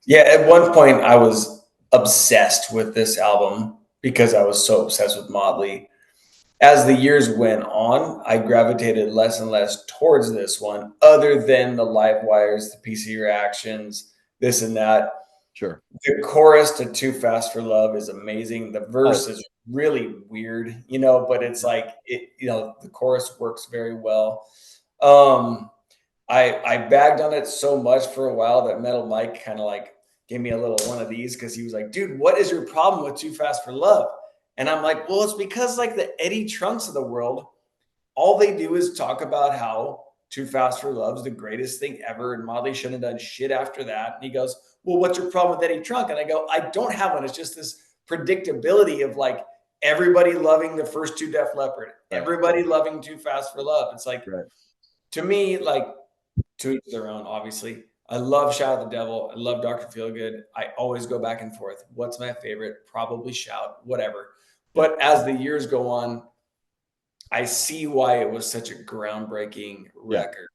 Yeah. At one point, I was obsessed with this album because I was so obsessed with Motley. As the years went on, I gravitated less and less towards this one, other than the live wires, the PC reactions, this and that. Sure. The chorus to Too Fast for Love is amazing. The verse Oh, is really weird, but it's like the chorus works very well. Um, I bagged on it so much for a while that Metal Mike kind of like gave me a little one of these because he was like, dude, what is your problem with Too Fast for Love? And I'm like, well, it's because like the Eddie Trunks of the world, all they do is talk about how Too Fast for Love is the greatest thing ever, and Motley shouldn't have done shit after that. And he goes, well, what's your problem with Eddie Trunk? And I go, I don't have one. It's just this predictability of like everybody loving the first two Def Leppard, Right. everybody loving Too Fast for Love. It's like, Right. to me, like, to each their own, obviously. I love Shout at the Devil. I love Dr. Feelgood. I always go back and forth. What's my favorite? Probably Shout, whatever. But as the years go on, I see why it was such a groundbreaking Yeah. record.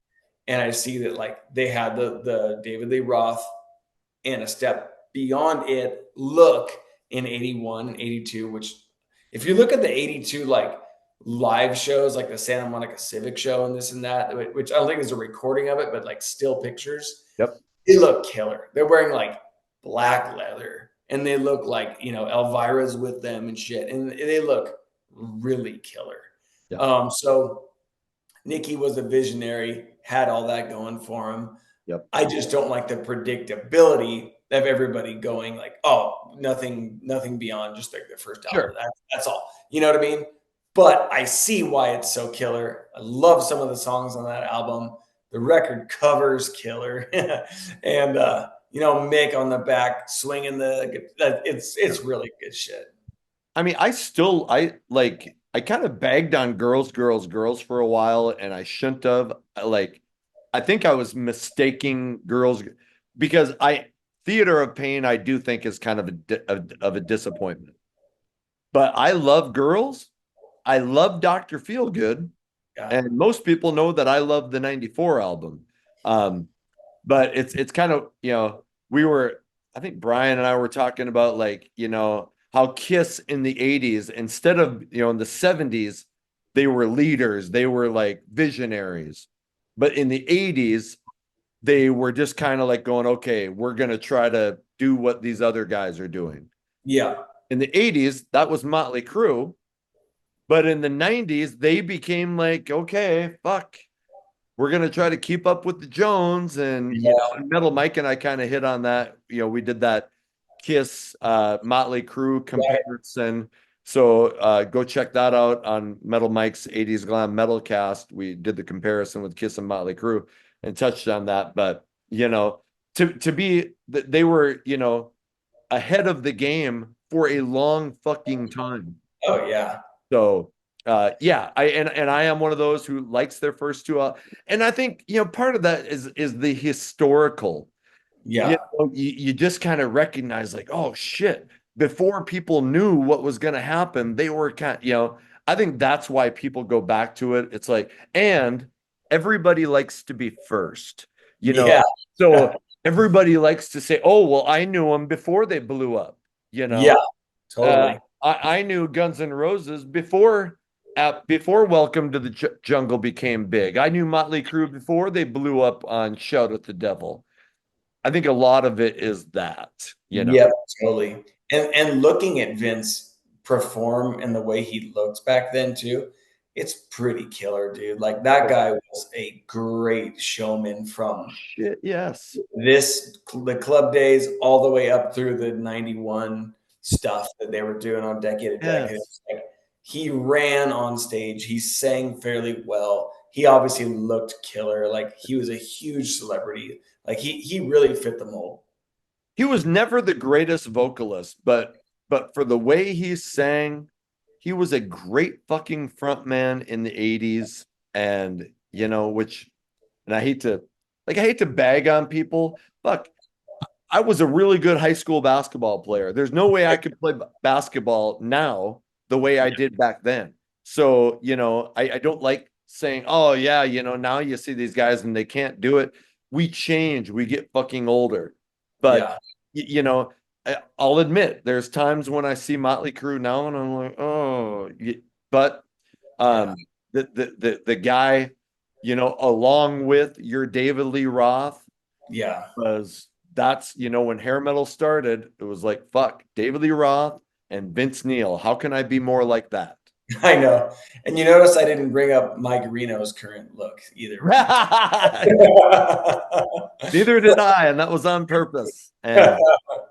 And I see that like they had the David Lee Roth and a step beyond it look in 81 and 82, which if you look at the 82 like live shows like the Santa Monica Civic Show and this and that, which I don't think is a recording of it, but like still pictures, Yep. they look killer. They're wearing like black leather and they look like, you know, Elvira's with them and shit. And they look really killer. Yeah. So Nicky was a visionary, had all that going for him. Yep. I just don't like the predictability of everybody going like, oh, nothing beyond just like the first album. Sure. That's all. You know what I mean? But I see why it's so killer. I love some of the songs on that album. The record covers killer, and you know, Mick on the back swinging it's really good shit. I mean, I kind of bagged on girls, girls, girls for a while, and I shouldn't have. I think I was mistaking girls because Theater of Pain, I do think is kind of a disappointment. But I love girls. I love Dr. Feelgood, Yeah, and most people know that I love the '94 album. Um, but it's kind of, I think Brian and I were talking about like, how Kiss in the '80s, instead of, in the '70s, they were leaders, they were like visionaries. But in the '80s, they were just kind of like going, okay, we're going to try to do what these other guys are doing. yeah, In the '80s, that was Motley Crue. But in the '90s, they became like, okay, fuck, we're going to try to keep up with the Jones. And, yeah. Metal Mike and I kind of hit on that. We did that Kiss Motley Crue Right. comparison. So go check that out on Metal Mike's '80s Glam Metal Cast. We did the comparison with Kiss and Motley Crue and touched on that. But, to be, they were, ahead of the game for a long fucking time. Oh yeah, So yeah, I am one of those who likes their first two. And I think, part of that is the historical. yeah, You just kind of recognize like, oh shit, before people knew what was going to happen, they were I think that's why people go back to it. It's like, and everybody likes to be first, yeah, so everybody likes to say, oh, well, I knew them before they blew up, yeah, uh, totally. I knew Guns N' Roses before Welcome to the Jungle became big. I knew Motley Crue before they blew up on Shout at the Devil. I think a lot of it is that. Yep, totally. And looking at Vince perform and the way he looks back then too, it's pretty killer, dude. Like that guy was a great showman from Shit, yes. the club days all the way up through the 91 stuff that they were doing on Decade to Decade. Yes. Like he ran on stage, he sang fairly well. He obviously looked killer. Like he was a huge celebrity. Like he really fit the mold. He was never the greatest vocalist, but for the way he sang, he was a great fucking front man in the '80s. And and I hate to bag on people. Fuck, I was a really good high school basketball player. There's no way I could play basketball now the way I did back then. So, I don't like saying, oh, yeah, now you see these guys and they can't do it. We change, we get fucking older. But, Yeah. I'll admit there's times when I see Motley Crue now and I'm like, oh, but Yeah. the guy, along with your David Lee Roth, Yeah. was that's when hair metal started, it was like fuck David Lee Roth and Vince Neil. How can I be more like that? I know. And you notice I didn't bring up Mike Reno's current look either. Neither did I, and that was on purpose. And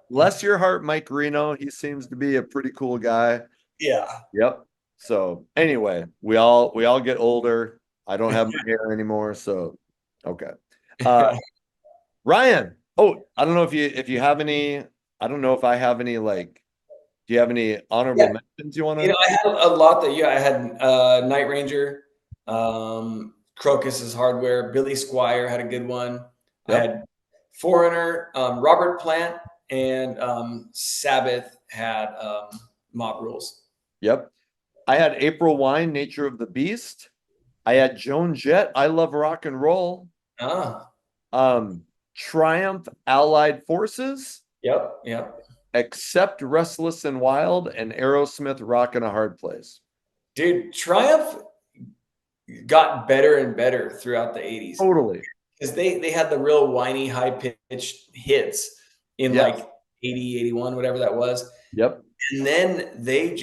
bless your heart, Mike Reno. He seems to be a pretty cool guy. Yeah. Yep. So anyway, we all get older. I don't have my hair anymore, so okay. Uh Ryan. Oh, I don't know if you have any, I don't know if I have any like, do you have any honorable Yeah. mentions you want You to? know, I had a lot that, yeah, I had Night Ranger, Crocus's Hardware, Billy Squire had a good one. I Yep. had Foreigner, Robert Plant, and Sabbath had Mob Rules. Yep. I had April Wine, Nature of the Beast. I had Joan Jett, I Love Rock and Roll. Ah, Um, Triumph, Allied Forces, yep, yep. Accept, Restless and Wild, and Aerosmith, Rock in a Hard Place. Dude, Triumph got better and better throughout the 80s Totally. because they had the real whiny, high pitched hits in Yes. like 80, 81, whatever that was. Yep. And then they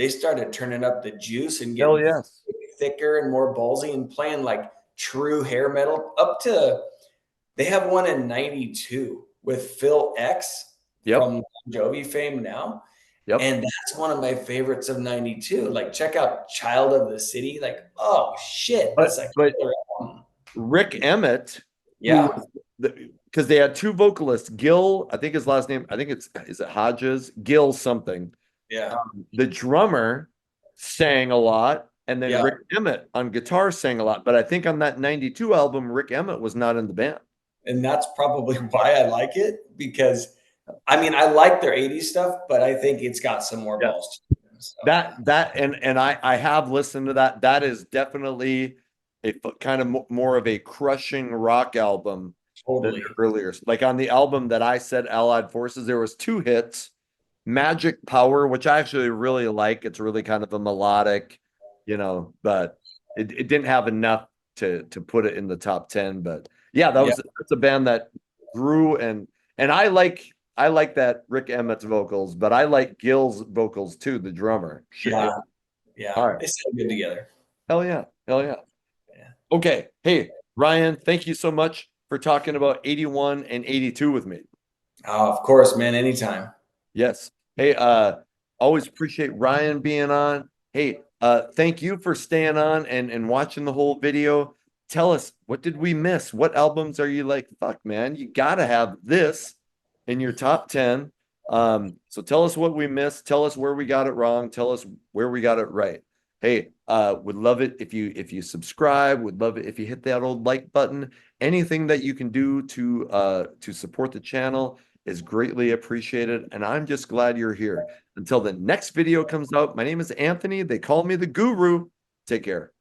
started turning up the juice and Hell getting yes. thicker and more ballsy and playing like true hair metal up to they have one in 92 with Phil X Yep. from Bon Jovi fame now. Yep. And that's one of my favorites of 92. Like check out Child of the City. Like, oh shit, that's like But another album. Rick Emmett, who Yeah. was because they had two vocalists, Gil, I think his last name, I think is it Hodges? Gil something. Yeah. The drummer sang a lot, and then Yeah. Rick Emmett on guitar sang a lot. But I think on that 92 album, Rick Emmett was not in the band. And that's probably why I like it because I mean, I like their 80s stuff, but I think it's got some more Yeah. balls to it. So, That and I have listened to that. That is definitely a kind of more of a crushing rock album than totally. the earlier. Like on the album that I said, Allied Forces, there was two hits, Magic Power, which I actually really like. It's really kind of a melodic, but it didn't have enough to put it in the top 10. But yeah, Yeah. that's a band that grew, and I like that Rick Emmett's vocals, but I like Gil's vocals too, the drummer. Shit, yeah. Yeah. All Yeah. right. They sound good together. Hell yeah. Hell yeah. Yeah. Okay. Hey, Ryan, thank you so much for talking about 81 and 82 with me. Oh, of course, man. Anytime. Yes. Hey, always appreciate Ryan being on. Hey, thank you for staying on and watching the whole video. Tell us, what did we miss? What albums are you like, fuck, man, you gotta have this in your top 10. So tell us what we missed, tell us where we got it wrong, tell us where we got it right. Hey, would love it if you subscribe, would love it if you hit that old like button. Anything that you can do to support the channel is greatly appreciated, and I'm just glad you're here. Until the next video comes out, my name is Anthony. They call me the Guru. Take care.